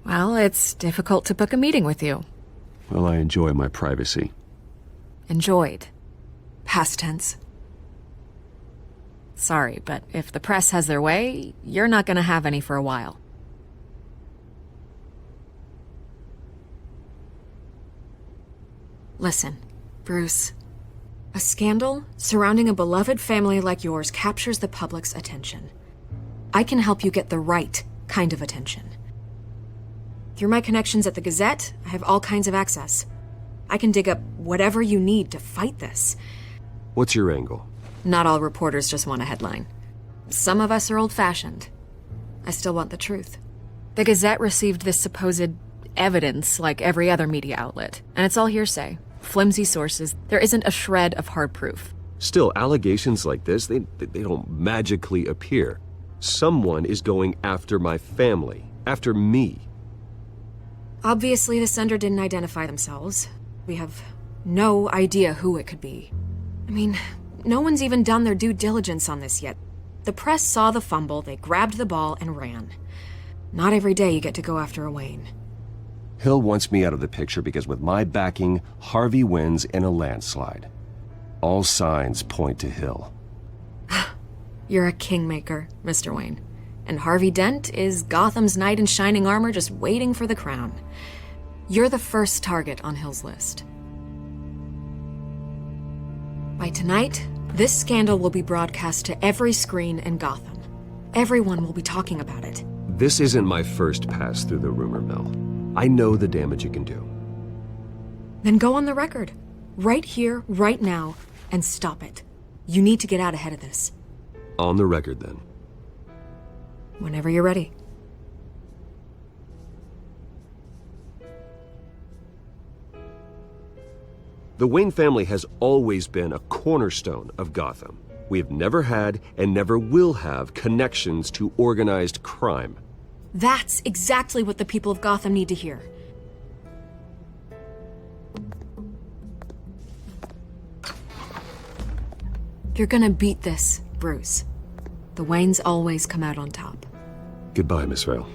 Well, it's difficult to book a meeting with you. Well, I enjoy my privacy. Enjoyed. Past tense. Sorry, but if the press has their way, you're not gonna have any for a while. Listen, Bruce. A scandal surrounding a beloved family like yours captures the public's attention. I can help you get the right kind of attention. Through my connections at the Gazette, I have all kinds of access. I can dig up whatever you need to fight this. What's your angle? Not all reporters just want a headline. Some of us are old-fashioned. I still want the truth. The Gazette received this supposed evidence like every other media outlet, and it's all hearsay. Flimsy sources. There isn't a shred of hard proof. Still, allegations like this, they don't magically appear. Someone is going after my family, after me. Obviously, the sender didn't identify themselves. We have no idea who it could be. I mean, no one's even done their due diligence on this yet. The press saw the fumble, they grabbed the ball and ran. Not every day you get to go after a Wayne. Hill wants me out of the picture because with my backing, Harvey wins in a landslide. All signs point to Hill. You're a kingmaker, Mr. Wayne. And Harvey Dent is Gotham's knight in shining armor just waiting for the crown. You're the first target on Hill's list. By tonight, this scandal will be broadcast to every screen in Gotham. Everyone will be talking about it. This isn't my first pass through the rumor mill. I know the damage it can do. Then go on the record. Right here, right now, and stop it. You need to get out ahead of this. On the record, then. Whenever you're ready. The Wayne family has always been a cornerstone of Gotham. We have never had and never will have connections to organized crime. That's exactly what the people of Gotham need to hear. You're gonna beat this, Bruce. The Waynes always come out on top. Goodbye, Miss Vale.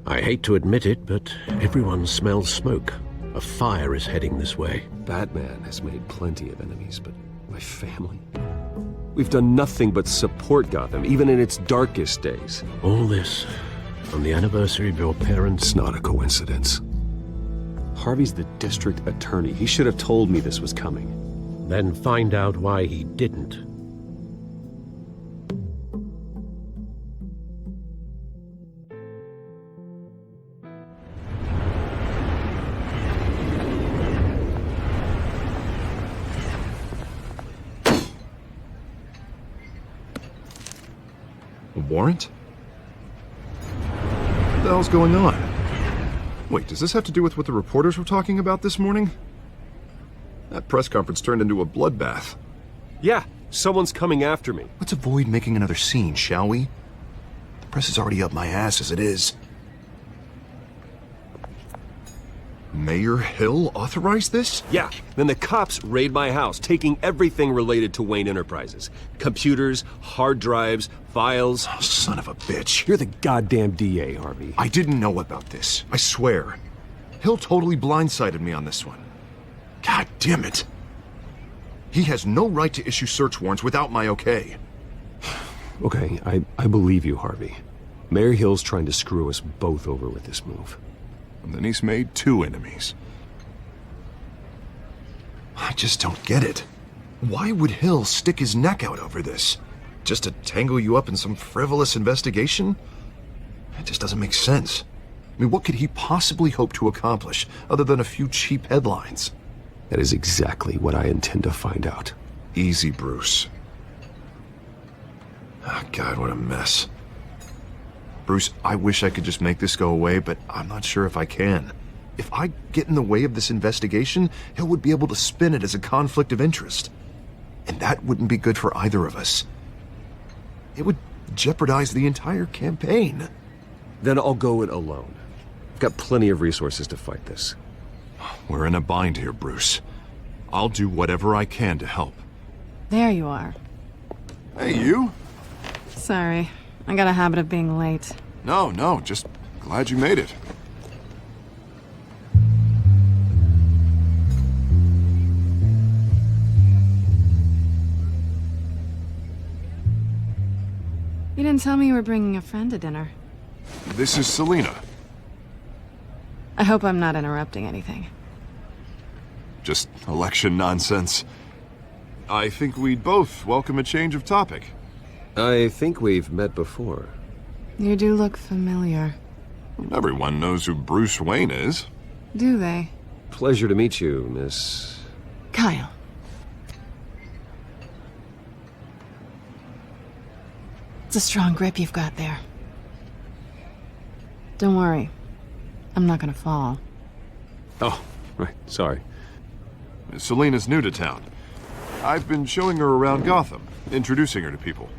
I hate to admit it, but everyone smells smoke. A fire is heading this way. Batman has made plenty of enemies, but my family? We've done nothing but support Gotham, even in its darkest days. All this on the anniversary of your parents'... It's not a coincidence. Harvey's the district attorney. He should have told me this was coming. Then find out why he didn't. A warrant? What the hell's going on? Wait, does this have to do with what the reporters were talking about this morning? That press conference turned into a bloodbath. Yeah, someone's coming after me. Let's avoid making another scene, shall we? The press is already up my ass as it is. Mayor Hill authorized this? Yeah, then the cops raid my house, taking everything related to Wayne Enterprises. Computers, hard drives, files. Oh, son of a bitch. You're the goddamn DA, Harvey. I didn't know about this. I swear. Hill totally blindsided me on this one. God damn it. He has no right to issue search warrants without my okay. Okay, I believe you, Harvey. Mayor Hill's trying to screw us both over with this move. And then he's made 2 enemies. I just don't get it. Why would Hill stick his neck out over this? Just to tangle you up in some frivolous investigation? It just doesn't make sense. I mean, what could he possibly hope to accomplish other than a few cheap headlines? That is exactly what I intend to find out. Easy, Bruce. Oh, God, what a mess. Bruce, I wish I could just make this go away, but I'm not sure if I can. If I get in the way of this investigation, Hill would be able to spin it as a conflict of interest. And that wouldn't be good for either of us. It would jeopardize the entire campaign. Then I'll go it alone. I've got plenty of resources to fight this. We're in a bind here, Bruce. I'll do whatever I can to help. There you are. Hey, you. Sorry. I got a habit of being late. No, just glad you made it. You didn't tell me you were bringing a friend to dinner. This is Selina. I hope I'm not interrupting anything. Just election nonsense. I think we'd both welcome a change of topic. I think we've met before. You do look familiar. Everyone knows who Bruce Wayne is. Do they? Pleasure to meet you, Miss... Kyle. It's a strong grip you've got there. Don't worry. I'm not gonna fall. Oh, right. Sorry. Selina's new to town. I've been showing her around Gotham, introducing her to people.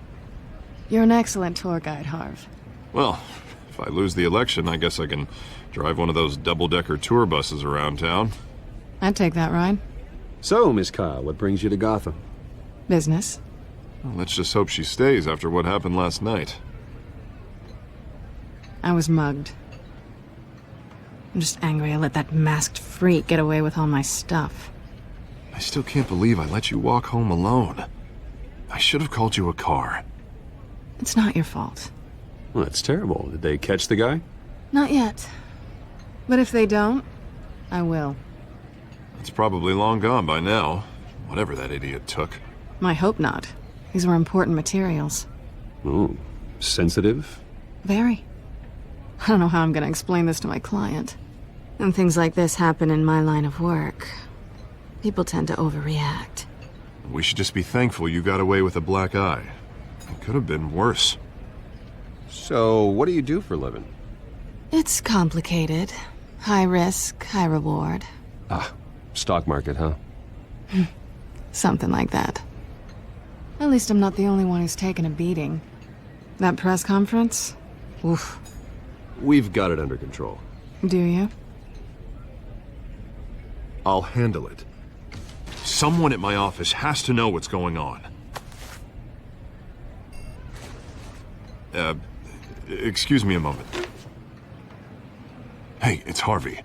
You're an excellent tour guide, Harv. Well, if I lose the election, I guess I can drive one of those double-decker tour buses around town. I'd take that ride. So, Miss Kyle, what brings you to Gotham? Business. Well, let's just hope she stays after what happened last night. I was mugged. I'm just angry I let that masked freak get away with all my stuff. I still can't believe I let you walk home alone. I should have called you a car. It's not your fault. Well, that's terrible. Did they catch the guy? Not yet. But if they don't, I will. It's probably long gone by now, whatever that idiot took. I hope not. These were important materials. Ooh, sensitive? Very. I don't know how I'm gonna explain this to my client. When things like this happen in my line of work, people tend to overreact. We should just be thankful you got away with a black eye. It could have been worse. So, what do you do for a living? It's complicated. High risk, high reward. Ah, stock market, huh? Something like that. At least I'm not the only one who's taken a beating. That press conference? Oof. We've got it under control. Do you? I'll handle it. Someone at my office has to know what's going on. Excuse me a moment. Hey, it's Harvey.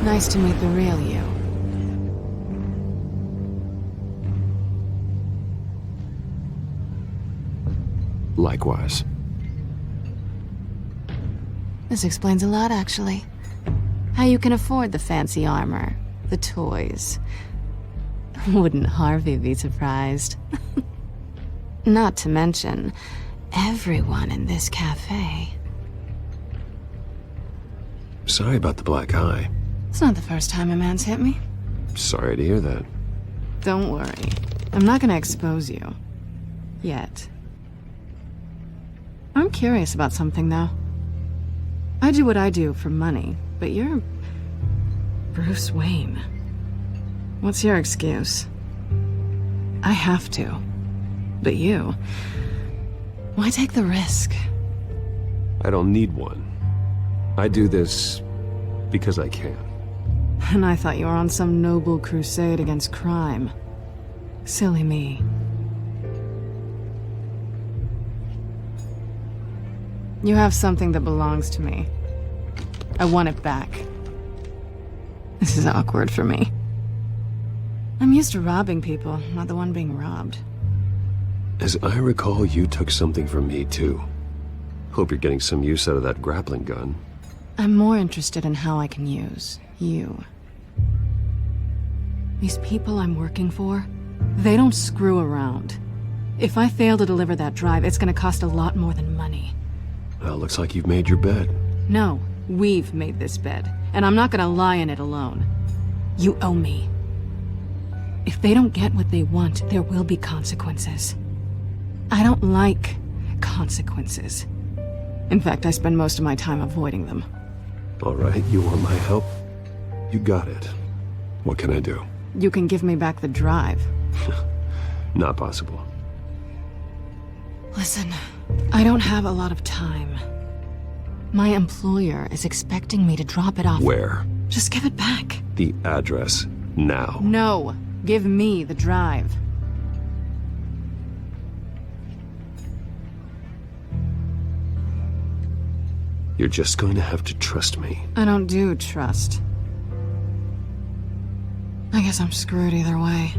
Nice to meet the real you. Likewise. This explains a lot, actually. How you can afford the fancy armor, the toys. Wouldn't Harvey be surprised? Not to mention, everyone in this cafe. Sorry about the black eye. It's not the first time a man's hit me. Sorry to hear that. Don't worry. I'm not gonna expose you. Yet. I'm curious about something, though. I do what I do for money, but you're... Bruce Wayne. What's your excuse? I have to. But you... Why take the risk? I don't need one. I do this because I can. And I thought you were on some noble crusade against crime. Silly me. You have something that belongs to me. I want it back. This is awkward for me. I'm used to robbing people, not the one being robbed. As I recall, you took something from me, too. Hope you're getting some use out of that grappling gun. I'm more interested in how I can use you. These people I'm working for, they don't screw around. If I fail to deliver that drive, it's gonna cost a lot more than money. Well, looks like you've made your bed. No, we've made this bed, and I'm not gonna lie in it alone. You owe me. If they don't get what they want, there will be consequences. I don't like consequences. In fact, I spend most of my time avoiding them. All right, you want my help? You got it. What can I do? You can give me back the drive. Not possible. Listen, I don't have a lot of time. My employer is expecting me to drop it off. Where? Just give it back. The address, now. No, give me the drive. You're just going to have to trust me. I don't do trust. I guess I'm screwed either way.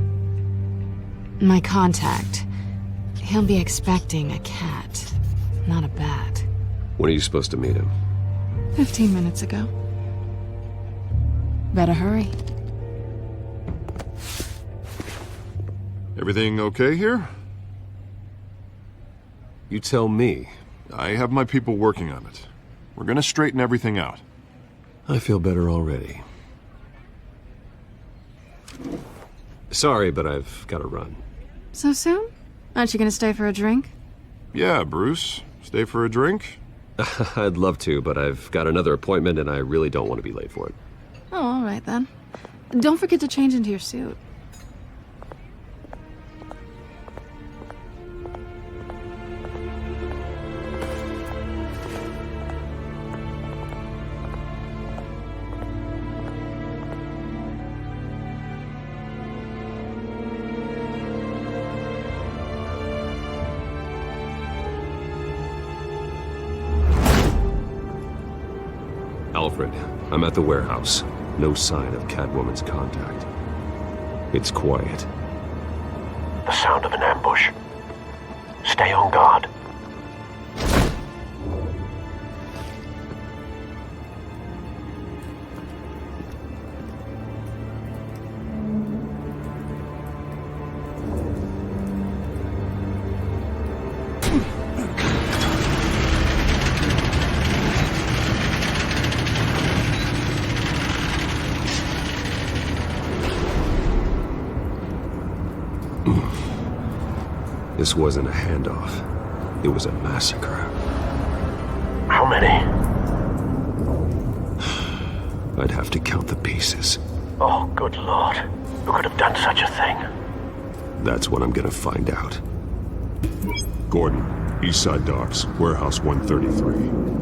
My contact, he'll be expecting a cat, not a bat. When are you supposed to meet him? 15 minutes ago. Better hurry. Everything okay here? You tell me. I have my people working on it. We're gonna straighten everything out. I feel better already. Sorry, but I've got to run. So soon? Aren't you gonna stay for a drink? Yeah, Bruce. Stay for a drink? I'd love to, but I've got another appointment and I really don't want to be late for it. Oh, all right then. Don't forget to change into your suit. Alfred, I'm at the warehouse. No sign of Catwoman's contact. It's quiet. The sound of an ambush. Stay on guard. This wasn't a handoff. It was a massacre. How many? I'd have to count the pieces. Oh, good Lord. Who could have done such a thing? That's what I'm gonna find out. Gordon, Eastside Docks, Warehouse 133.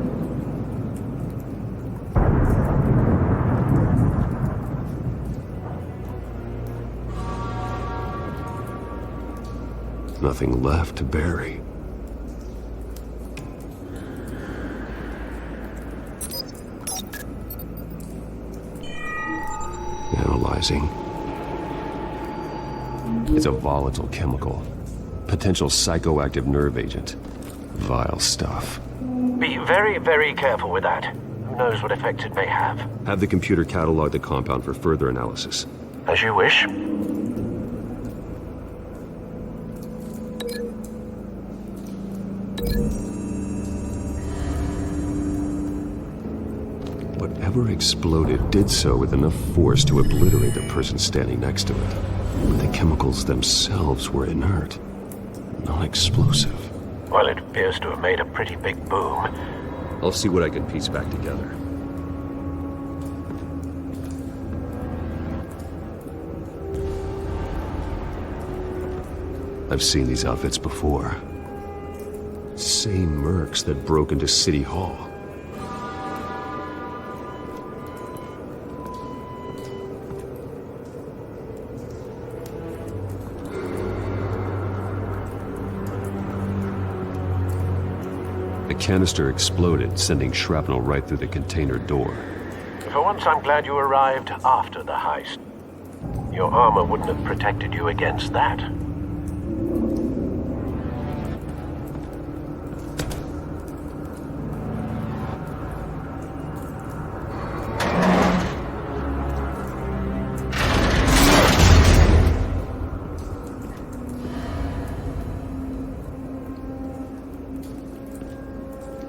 Nothing left to bury. Analyzing. It's a volatile chemical. Potential psychoactive nerve agent. Vile stuff. Be very, very careful with that. Who knows what effects it may have. Have the computer catalog the compound for further analysis. As you wish. Whatever exploded did so with enough force to obliterate the person standing next to it. But the chemicals themselves were inert, non-explosive. Well, it appears to have made a pretty big boom. I'll see what I can piece back together. I've seen these outfits before. Same mercs that broke into City Hall. The canister exploded, sending shrapnel right through the container door. For once, I'm glad you arrived after the heist. Your armor wouldn't have protected you against that.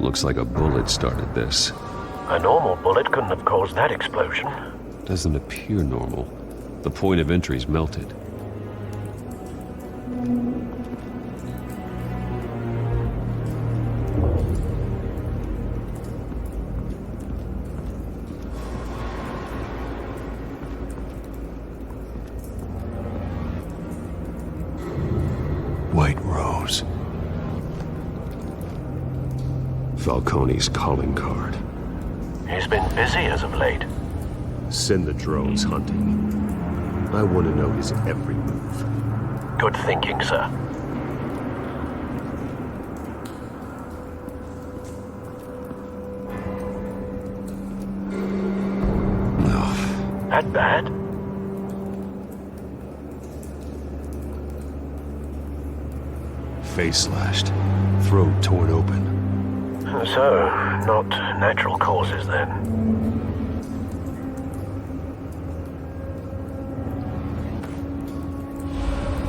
Looks like a bullet started this. A normal bullet couldn't have caused that explosion. Doesn't appear normal. The point of entry's melted. White Rose. Falcone's calling card. He's been busy as of late. Send the drones hunting. I want to know his every move. Good thinking, sir. No. That bad? Face slashed. Throat torn open. So, not natural causes then.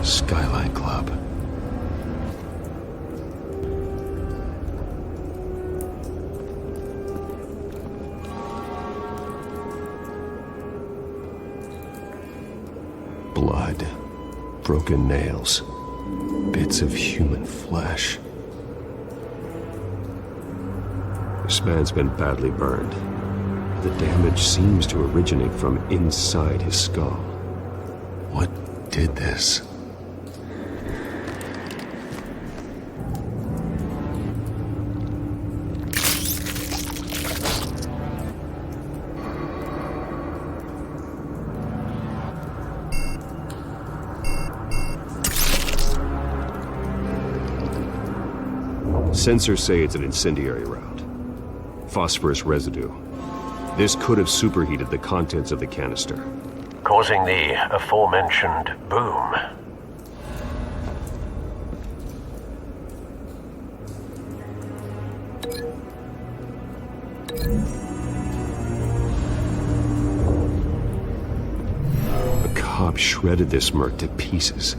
Skyline Club. Blood. Broken nails. Bits of human flesh. This man's been badly burned. The damage seems to originate from inside his skull. What did this? Sensors say it's an incendiary round. Phosphorus residue. This could have superheated the contents of the canister, causing the aforementioned boom. A cop shredded this merc to pieces,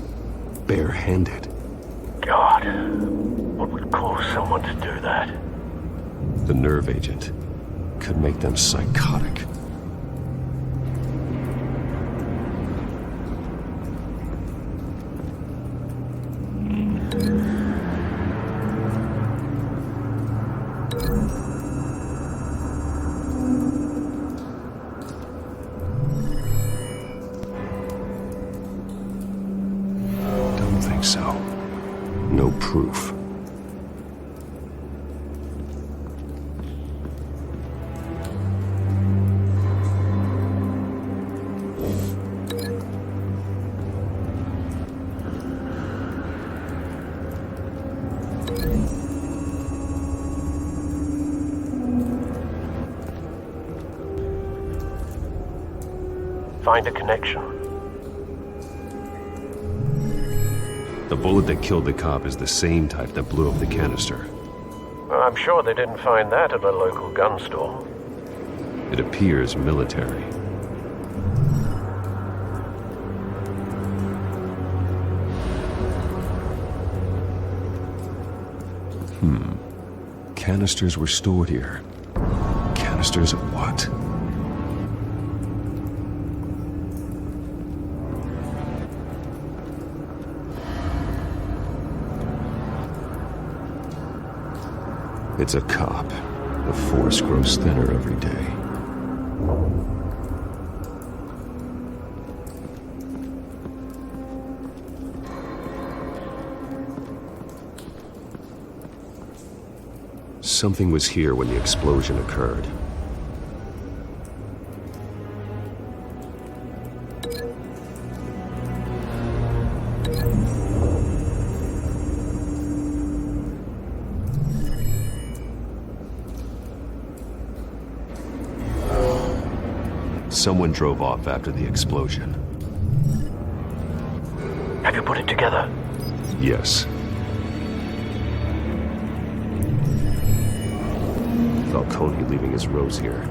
barehanded. God, what would cause someone to do that? The nerve agent could make them psychotic. Don't think so. No proof. Find a connection. The bullet that killed the cop is the same type that blew up the canister. Well, I'm sure they didn't find that at a local gun store. It appears military. Canisters were stored here. Canisters of what? It's a cop. The force grows thinner every day. Something was here when the explosion occurred. Someone drove off after the explosion. Have you put it together? Yes. Falcone leaving his rose here.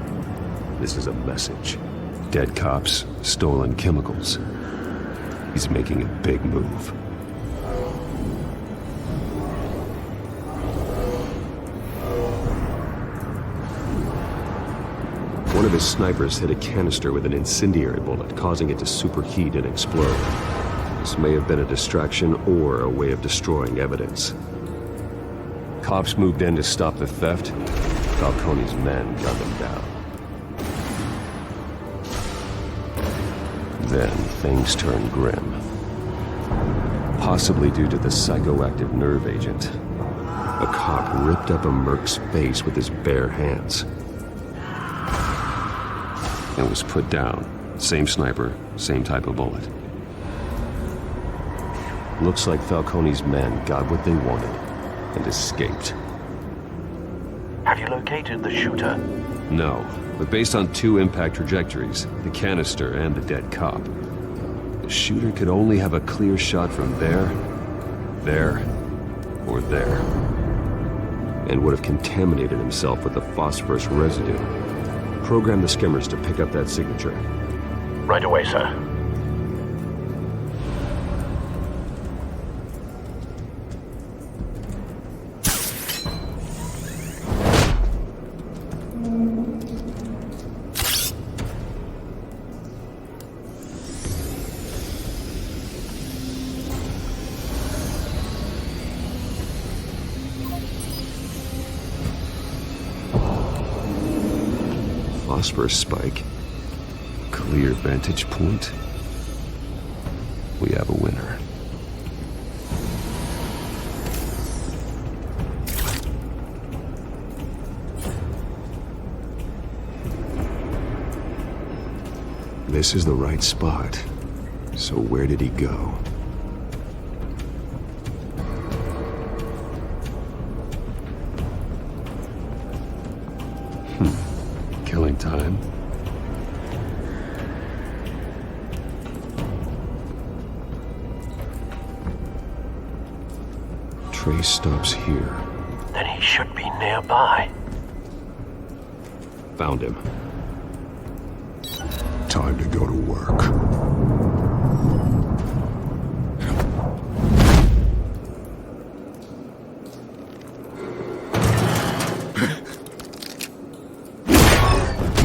This is a message. Dead cops, stolen chemicals. He's making a big move. One of his snipers hit a canister with an incendiary bullet, causing it to superheat and explode. This may have been a distraction or a way of destroying evidence. Cops moved in to stop the theft. Falcone's men gunned them down. Then things turned grim. possibly due to the psychoactive nerve agent. A cop ripped up a merc's face with his bare hands and was put down. Same sniper, same type of bullet. Looks like Falcone's men got what they wanted and escaped. Have you located the shooter? No, but based on 2 impact trajectories, the canister and the dead cop, the shooter could only have a clear shot from there, or there, and would have contaminated himself with the phosphorus residue. Program the skimmers to pick up that signature. Right away, sir. Phosphorus spike. Clear vantage point. We have a winner. This is the right spot. So where did he go? Killing time. Trace stops here. Then he should be nearby. Found him. Time to go to work.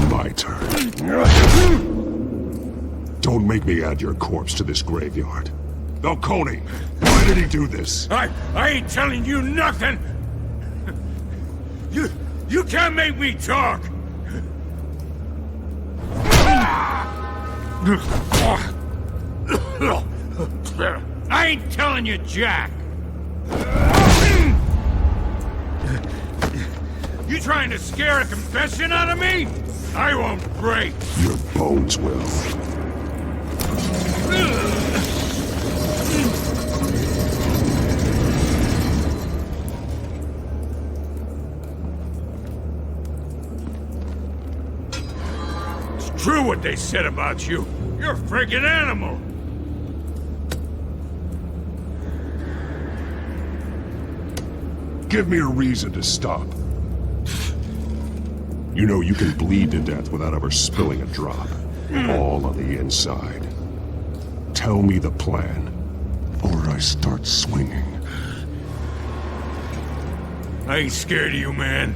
My turn. Don't make me add your corpse to this graveyard. Falcone, why did he do this? I ain't telling you nothing! You can't make me talk! I ain't telling you, Jack! You trying to scare a confession out of me? I won't break! Your bones will. It's true what they said about you. You're a friggin' animal! Give me a reason to stop. You know you can bleed to death without ever spilling a drop. All on the inside. Tell me the plan, or I start swinging. I ain't scared of you, man.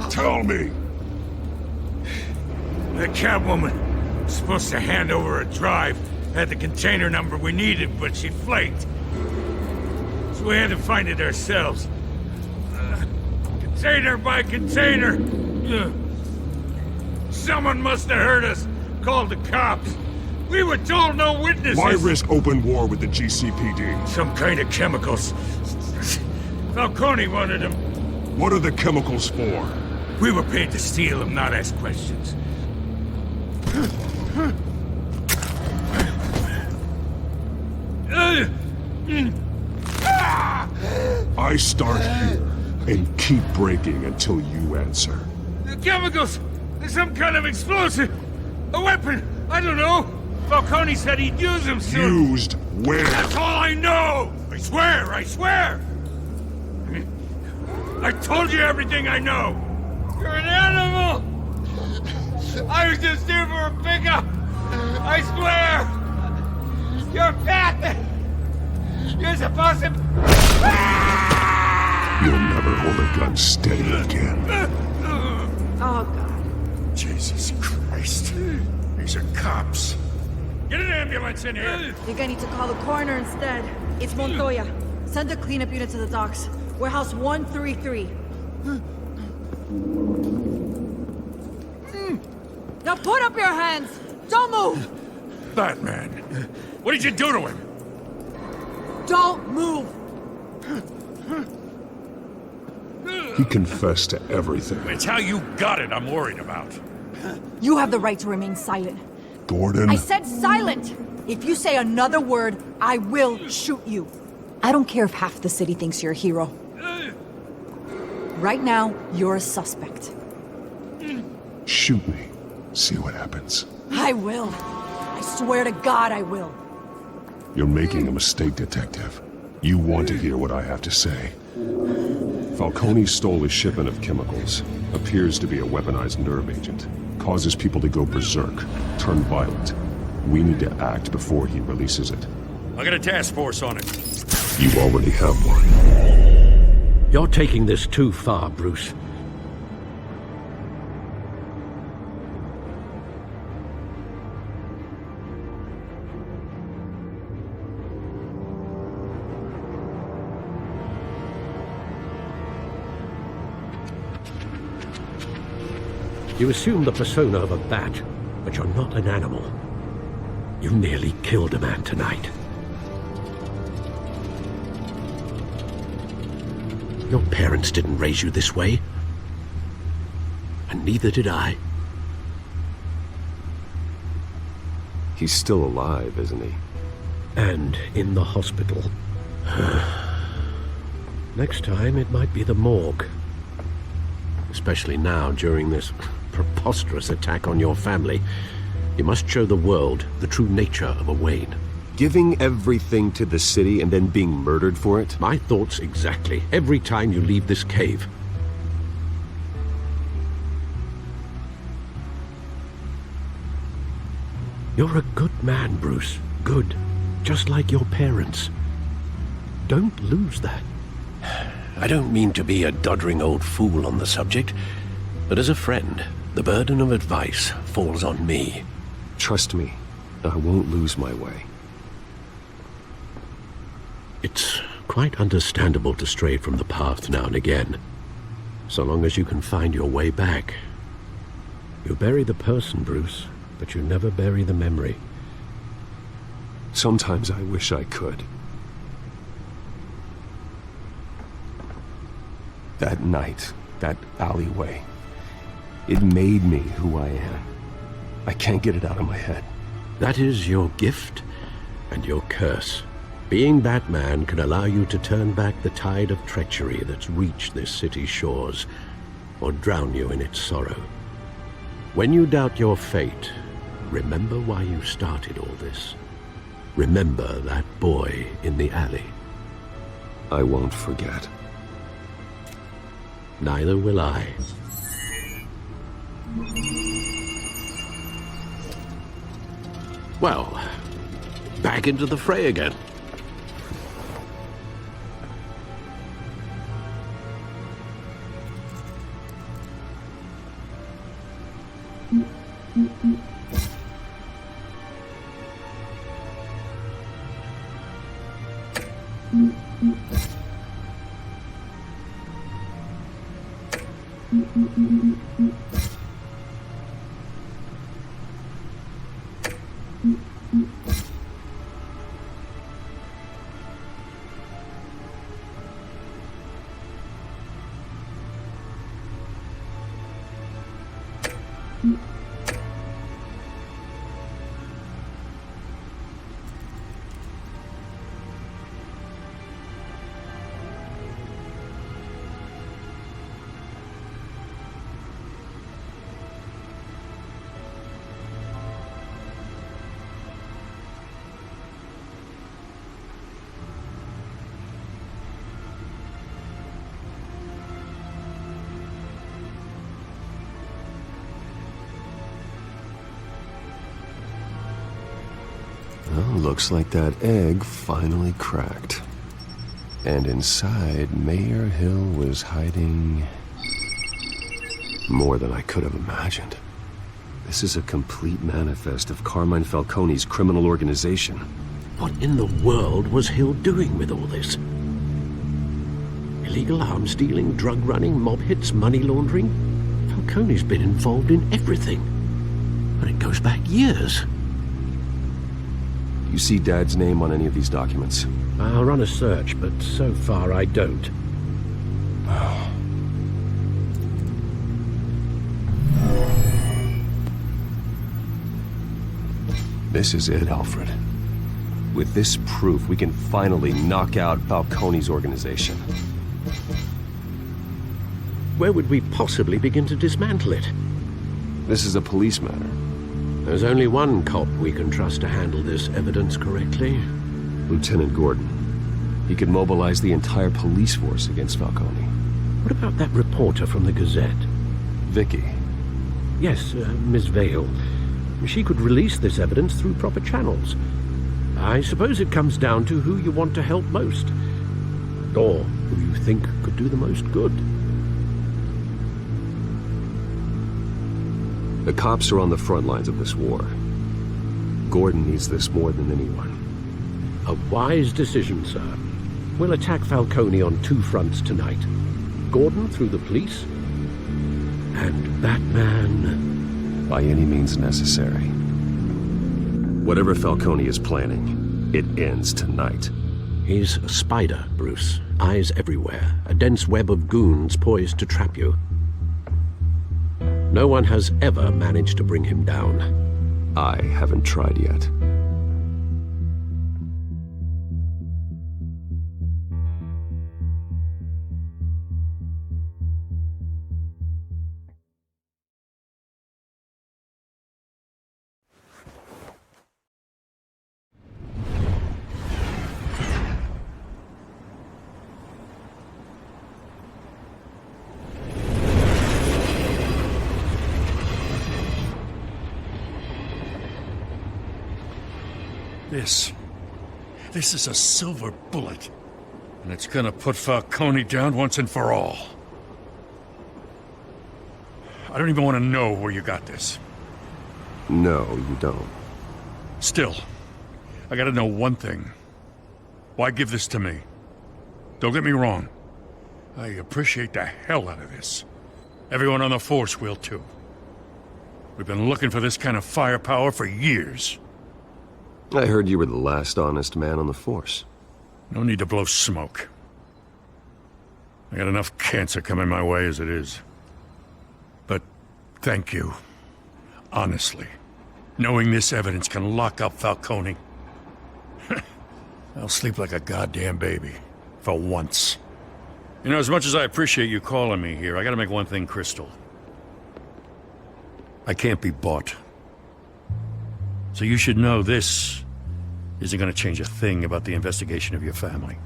Tell me. The Catwoman was supposed to hand over a drive. Had the container number we needed, but she flaked. So we had to find it ourselves. Container by container. Someone must have heard us. Called the cops. We were told no witnesses. Why risk open war with the GCPD? Some kind of chemicals. Falcone wanted them. What are the chemicals for? We were paid to steal them, not ask questions. I start here and keep breaking until you answer. The chemicals! There's some kind of explosive! A weapon! I don't know! Falcone said he'd use them soon! Used where? That's all I know! I swear! I swear! I told you everything I know! You're an animal! I was just here for a pickup! I swear! You're fat! You're supposed to... You'll never hold a gun steady again. Oh, God. Jesus Christ. These are cops. Get an ambulance in here! You're gonna need to call the coroner instead. It's Montoya. Send a cleanup unit to the docks. Warehouse 133. Now put up your hands! Don't move! Batman, what did you do to him? Don't move! He confessed to everything. It's how you got it I'm worried about. You have the right to remain silent. Gordon? I said silent! If you say another word, I will shoot you. I don't care if half the city thinks you're a hero. Right now, you're a suspect. Shoot me. See what happens. I will. I swear to God I will. You're making a mistake, Detective. You want to hear what I have to say. Falcone stole a shipment of chemicals. Appears to be a weaponized nerve agent. Causes people to go berserk, turn violent. We need to act before he releases it. I got a task force on it. You already have one. You're taking this too far, Bruce. You assume the persona of a bat, but you're not an animal. You nearly killed a man tonight. Your parents didn't raise you this way. And neither did I. He's still alive, isn't he? And in the hospital. Next time, it might be the morgue. Especially now, during this preposterous attack on your family. You must show the world the true nature of a Wayne. Giving everything to the city and then being murdered for it? My thoughts exactly. Every time you leave this cave. You're a good man, Bruce. Good. Just like your parents. Don't lose that. I don't mean to be a doddering old fool on the subject, but as a friend, the burden of advice falls on me. Trust me, I won't lose my way. It's quite understandable to stray from the path now and again, so long as you can find your way back. You bury the person, Bruce, but you never bury the memory. Sometimes I wish I could. That night, that alleyway, it made me who I am. I can't get it out of my head. That is your gift and your curse. Being Batman can allow you to turn back the tide of treachery that's reached this city's shores, or drown you in its sorrow. When you doubt your fate, remember why you started all this. Remember that boy in the alley. I won't forget. Neither will I. Well, back into the fray again. Well, looks like that egg finally cracked. And inside, Mayor Hill was hiding more than I could have imagined. This is a complete manifest of Carmine Falcone's criminal organization. What in the world was Hill doing with all this? Illegal arms dealing, drug running, mob hits, money laundering? Falcone's been involved in everything. But it goes back years. You see Dad's name on any of these documents? I'll run a search, but so far I don't. This is it, Alfred. With this proof, we can finally knock out Falcone's organization. Where would we possibly begin to dismantle it? This is a police matter. There's only one cop we can trust to handle this evidence correctly. Lieutenant Gordon. He could mobilize the entire police force against Falcone. What about that reporter from the Gazette? Vicky. Yes, Miss Vale. She could release this evidence through proper channels. I suppose it comes down to who you want to help most. Or who you think could do the most good. The cops are on the front lines of this war. Gordon needs this more than anyone. A wise decision, sir. We'll attack Falcone on two fronts tonight. Gordon through the police, and Batman... by any means necessary. Whatever Falcone is planning, it ends tonight. He's a spider, Bruce. Eyes everywhere. A dense web of goons poised to trap you. No one has ever managed to bring him down. I haven't tried yet. This is a silver bullet. And it's gonna put Falcone down once and for all. I don't even want to know where you got this. No, you don't. Still, I gotta know one thing. Why give this to me? Don't get me wrong. I appreciate the hell out of this. Everyone on the force will too. We've been looking for this kind of firepower for years. I heard you were the last honest man on the force. No need to blow smoke. I got enough cancer coming my way as it is. But thank you. Honestly. Knowing this evidence can lock up Falcone. I'll sleep like a goddamn baby. For once. You know, as much as I appreciate you calling me here, I gotta make one thing crystal. I can't be bought. So you should know this isn't gonna change a thing about the investigation of your family.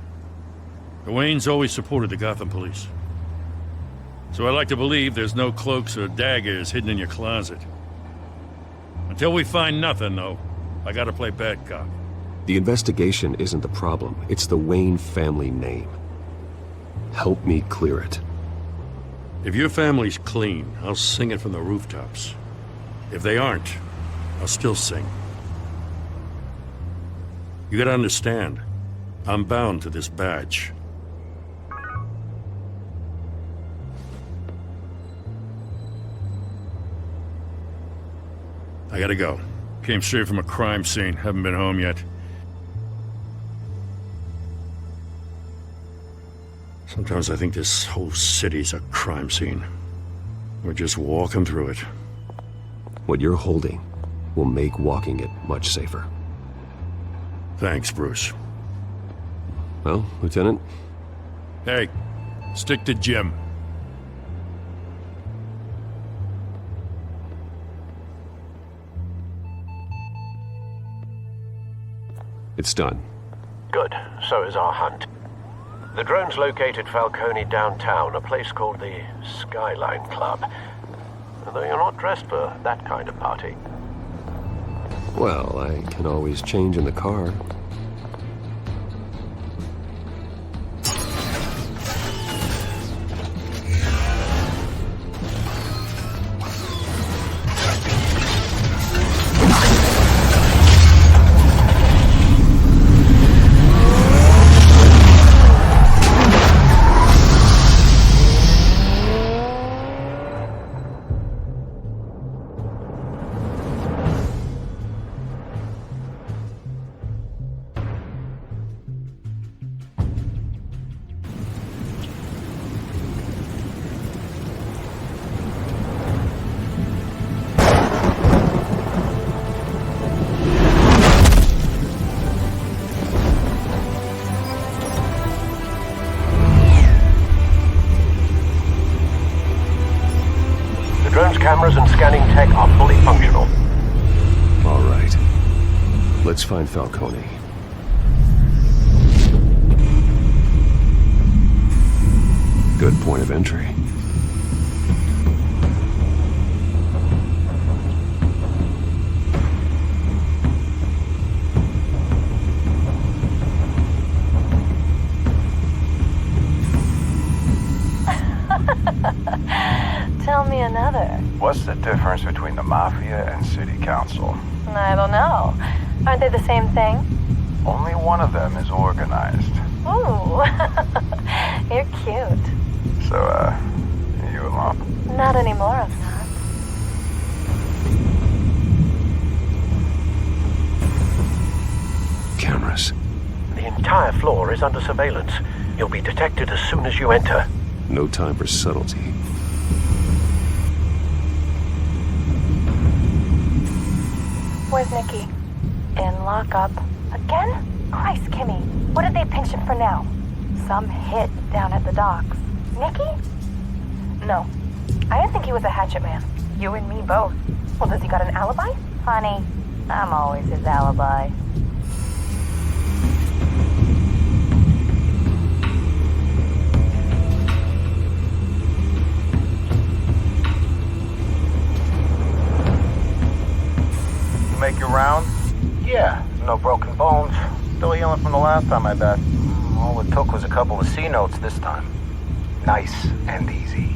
The Waynes always supported the Gotham police. So I like to believe there's no cloaks or daggers hidden in your closet. Until we find nothing, though, I gotta play bad cop. The investigation isn't the problem. It's the Wayne family name. Help me clear it. If your family's clean, I'll sing it from the rooftops. If they aren't, I'll still sing. You gotta understand, I'm bound to this badge. I gotta go. Came straight from a crime scene, haven't been home yet. Sometimes I think this whole city's a crime scene. We're just walking through it. What you're holding will make walking it much safer. Thanks, Bruce. Well, Lieutenant? Hey, stick to Jim. It's done. Good. So is our hunt. The drones located Falcone downtown, a place called the Skyline Club. Though you're not dressed for that kind of party. Well, I can always change in the car. cameras and scanning tech are fully functional. All right. Let's find Falcone. Good point of entry. Tell me another. What's the difference between the Mafia and City Council? I don't know. Aren't they the same thing? Only one of them is organized. Ooh. You're cute. So, you alone? Not anymore, I'm not. Cameras. The entire floor is under surveillance. You'll be detected as soon as you enter. No time for subtlety. Where's Nicky? In lockup. Again? Christ, Kimmy. What did they pinch him for now? Some hit down at the docks. Nicky? No. I didn't think he was a hatchet man. You and me both. Well, does he got an alibi? Honey, I'm always his alibi. Make your round? Yeah, no broken bones. Still healing from the last time, I bet. All it took was a couple of C notes this time. Nice and easy.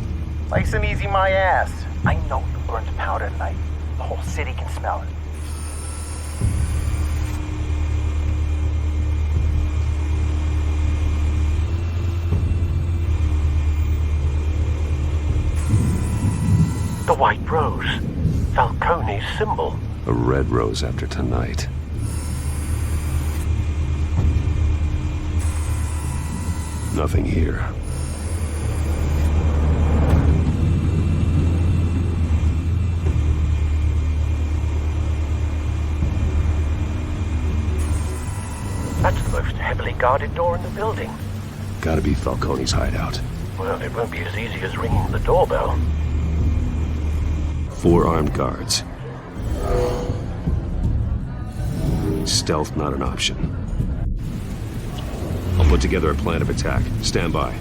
Nice and easy my ass. I know you burned powder tonight. The whole city can smell it. The White Rose. Falcone's symbol. A red rose after tonight. Nothing here. That's the most heavily guarded door in the building. Gotta be Falcone's hideout. Well, it won't be as easy as ringing the doorbell. 4 armed guards. Stealth not an option. I'll put together a plan of attack. Stand by.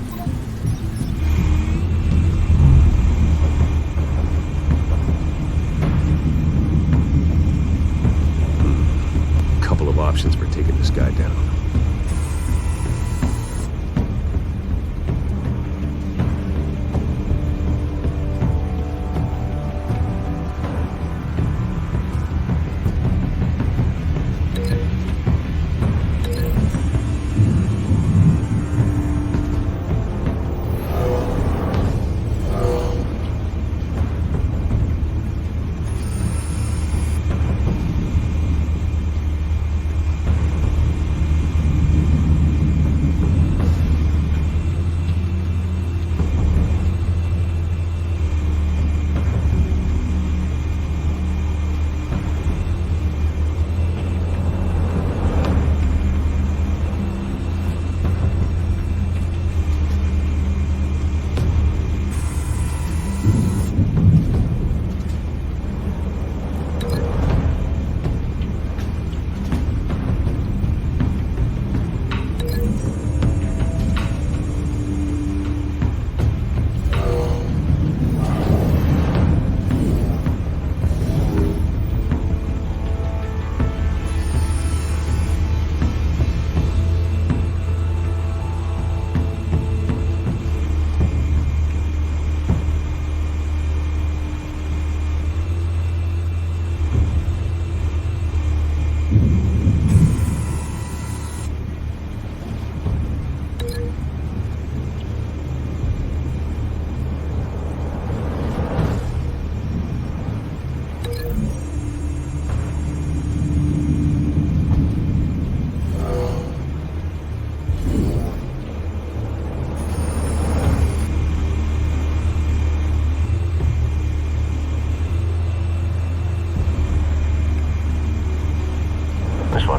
Couple of options for taking this guy down.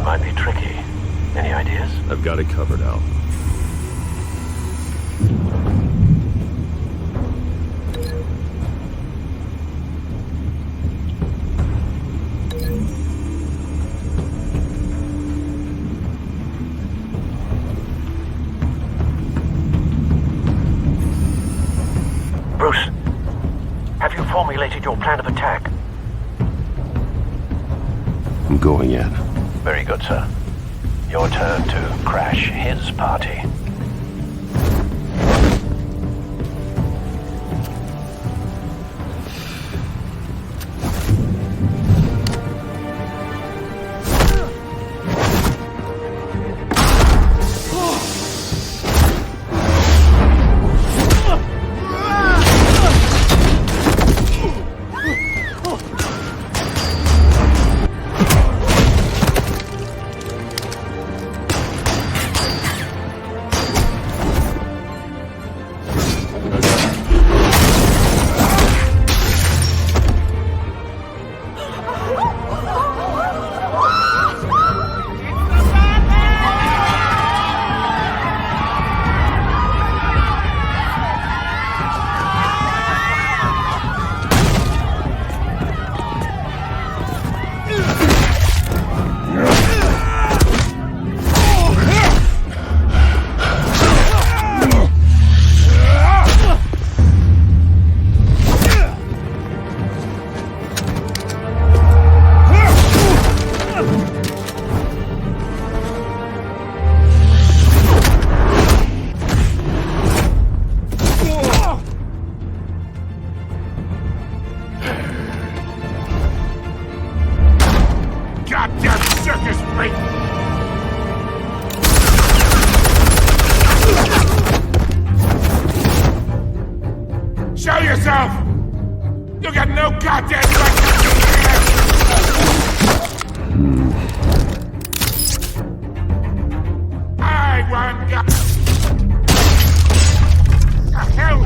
Might be tricky. Any ideas? I've got it covered, Al. formulated your plan of attack? I'm going in. Very good, sir. Your turn to crash his party. Show yourself! You got no goddamn right to I want God. The hell?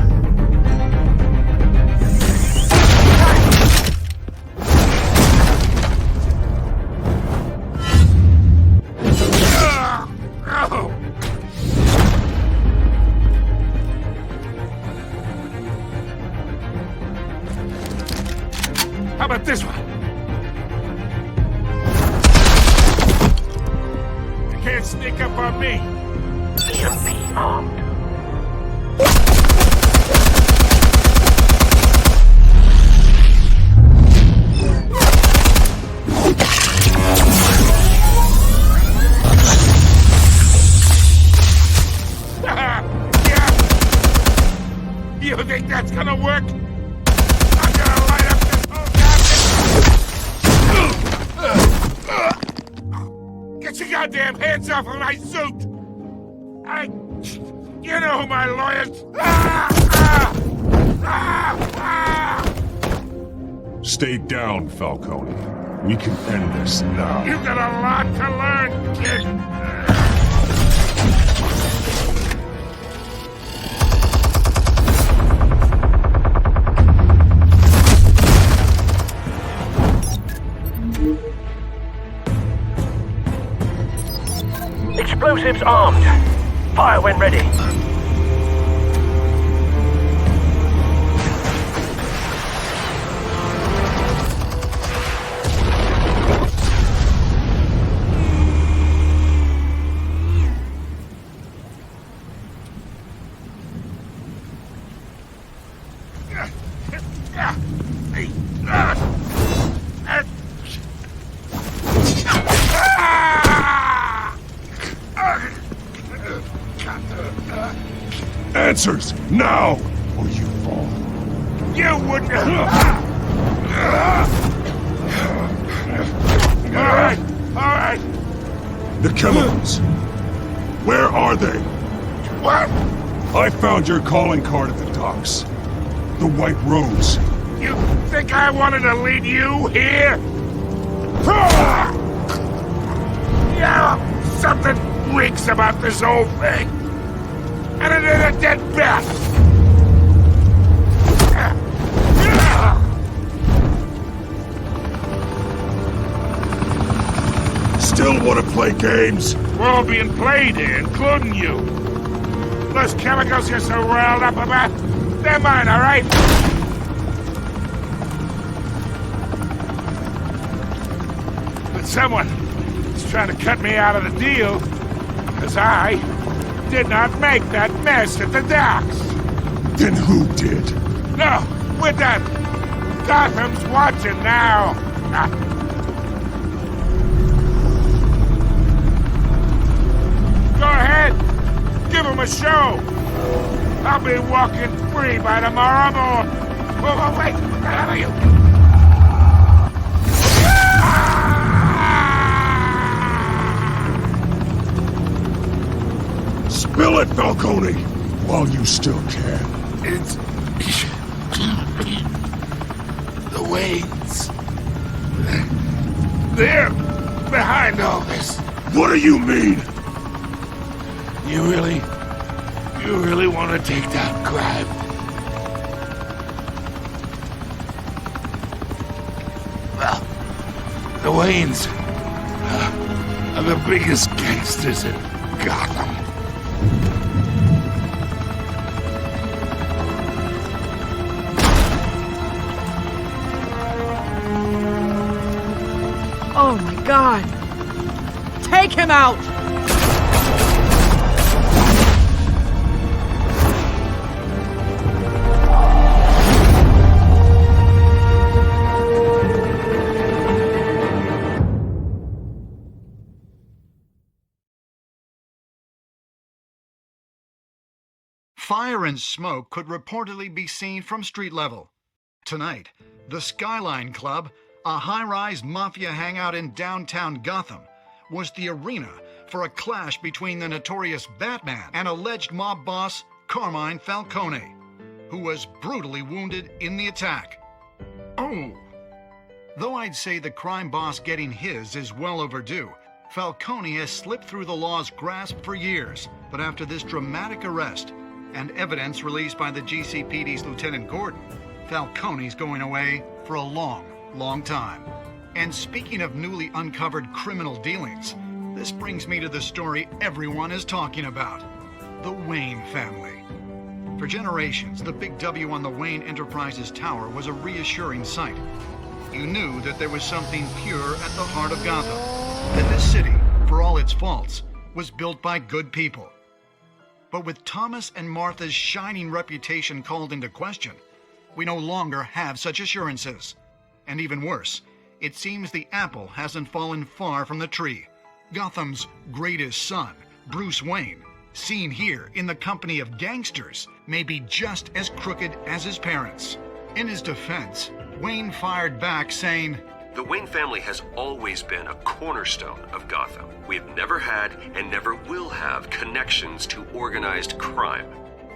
How about this one? You can't sneak up on me. EMP armed. Yeah. You think that's gonna work? I'm gonna light up this whole goddamn... Get your goddamn hands off of my suit! You know who my lawyers... Stay down, Falcone. We can end this now. You got a lot to learn, kid. Explosives armed. Fire when ready. Answers, now, or you fall. You wouldn't... Alright, alright. The chemicals. Where are they? What? I found your calling card at the docks. The White Rose. You think I wanted to lead you here? Yeah, something reeks about this whole thing. And it is a dead bat! Still want to play games? We're all being played here, including you. Those chemicals you're so riled up about, they're mine, all right? But someone is trying to cut me out of the deal, because I did not make that mess at the docks. Then who did? No, we're done. Gotham's watching now! Go ahead! Give him a show! I'll be walking free by tomorrow morning! Whoa, wait! Where are you? Spill it, Falcone, while you still can. It's... the Waynes. They're behind all this. What do you mean? You really want to take down crime? Well, the Waynes are the biggest gangsters in Gotham. Oh my God! Take him out! Fire and smoke could reportedly be seen from street level. Tonight, the Skyline Club, a high-rise mafia hangout in downtown Gotham, was the arena for a clash between the notorious Batman and alleged mob boss Carmine Falcone, who was brutally wounded in the attack. Oh! Though I'd say the crime boss getting his is well overdue, Falcone has slipped through the law's grasp for years, but after this dramatic arrest and evidence released by the GCPD's Lieutenant Gordon, Falcone's going away for a long time. And speaking of newly uncovered criminal dealings, this brings me to the story everyone is talking about: the Wayne family. For generations, the big W on the Wayne Enterprises Tower was a reassuring sight. You knew that there was something pure at the heart of Gotham, that this city, for all its faults, was built by good people. But with Thomas and Martha's shining reputation called into question, we no longer have such assurances. And even worse, it seems the apple hasn't fallen far from the tree. Gotham's greatest son, Bruce Wayne, seen here in the company of gangsters, may be just as crooked as his parents. In his defense, Wayne fired back saying, "The Wayne family has always been a cornerstone of Gotham. We have never had and never will have connections to organized crime."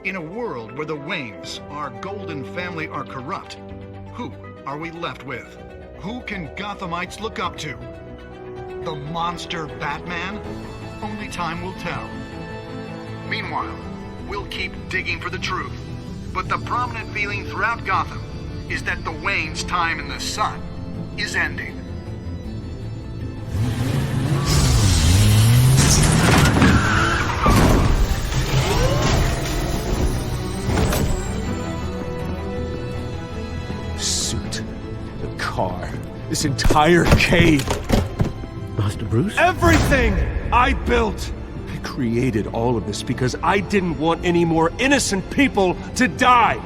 In a world where the Waynes, our golden family, are corrupt, who are we left with? Who can Gothamites look up to? The monster Batman? Only time will tell. Meanwhile, we'll keep digging for the truth. But the prominent feeling throughout Gotham is that the Waynes' time in the sun is ending. The suit, the car, this entire cave. Master Bruce? Everything I built! I created all of this because I didn't want any more innocent people to die!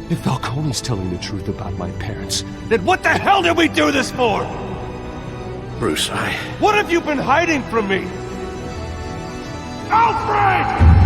If Falcone's telling the truth about my parents, then what the hell did we do this for? Bruce, What have you been hiding from me? Alfred!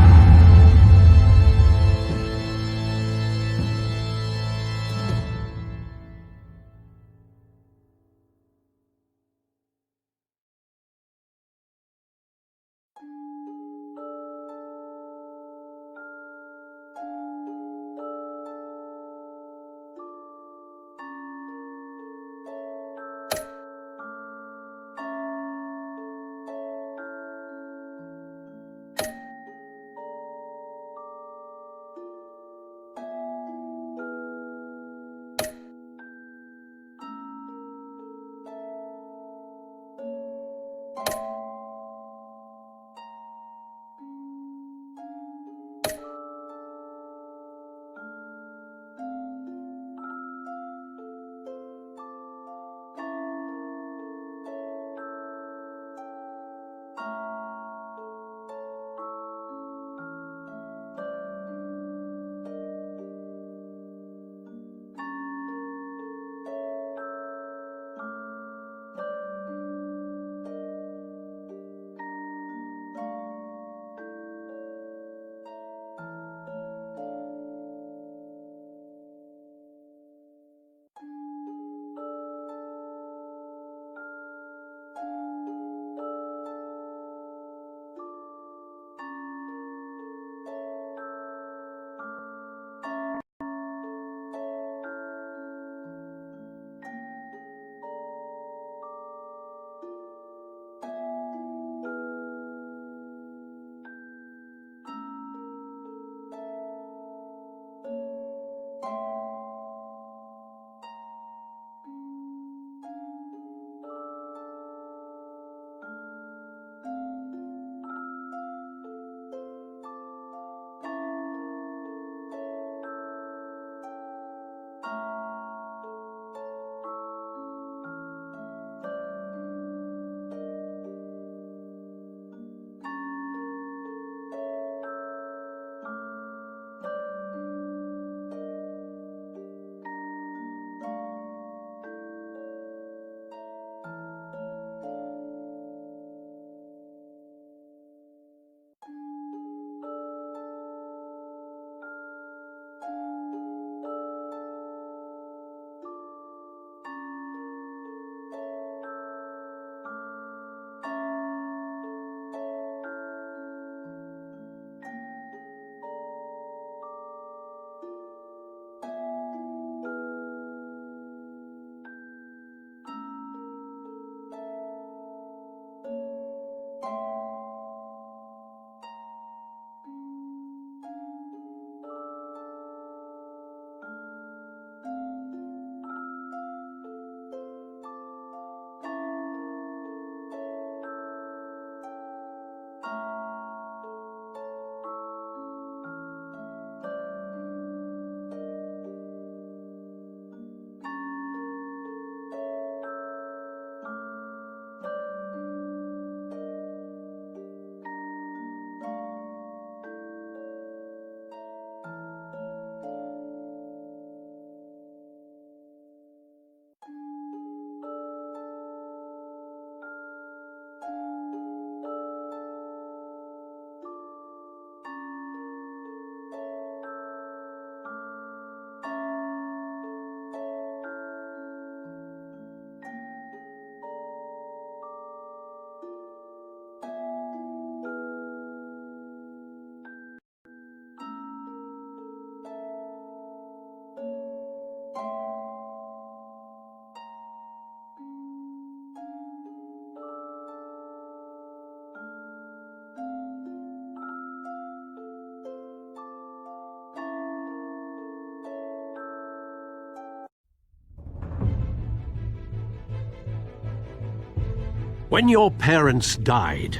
When your parents died,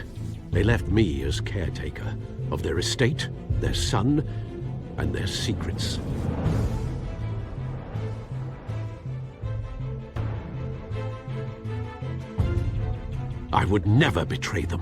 they left me as caretaker of their estate, their son, and their secrets. I would never betray them.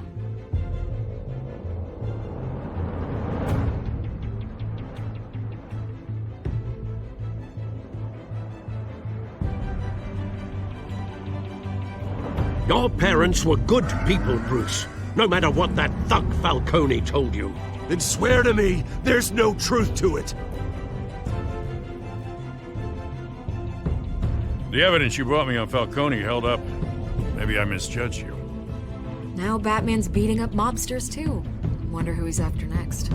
Your parents were good people, Bruce. No matter what that thug Falcone told you. Then swear to me there's no truth to it. The evidence you brought me on Falcone held up. Maybe I misjudged you. Now Batman's beating up mobsters too. Wonder who he's after next.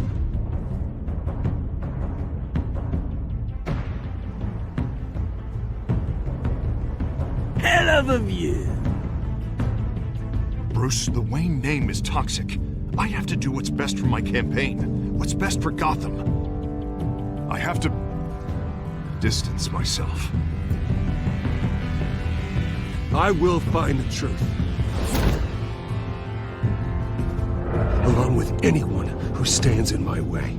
Hell of a view. Bruce, the Wayne name is toxic. I have to do what's best for my campaign. What's best for Gotham. I have to distance myself. I will find the truth. Along with anyone who stands in my way.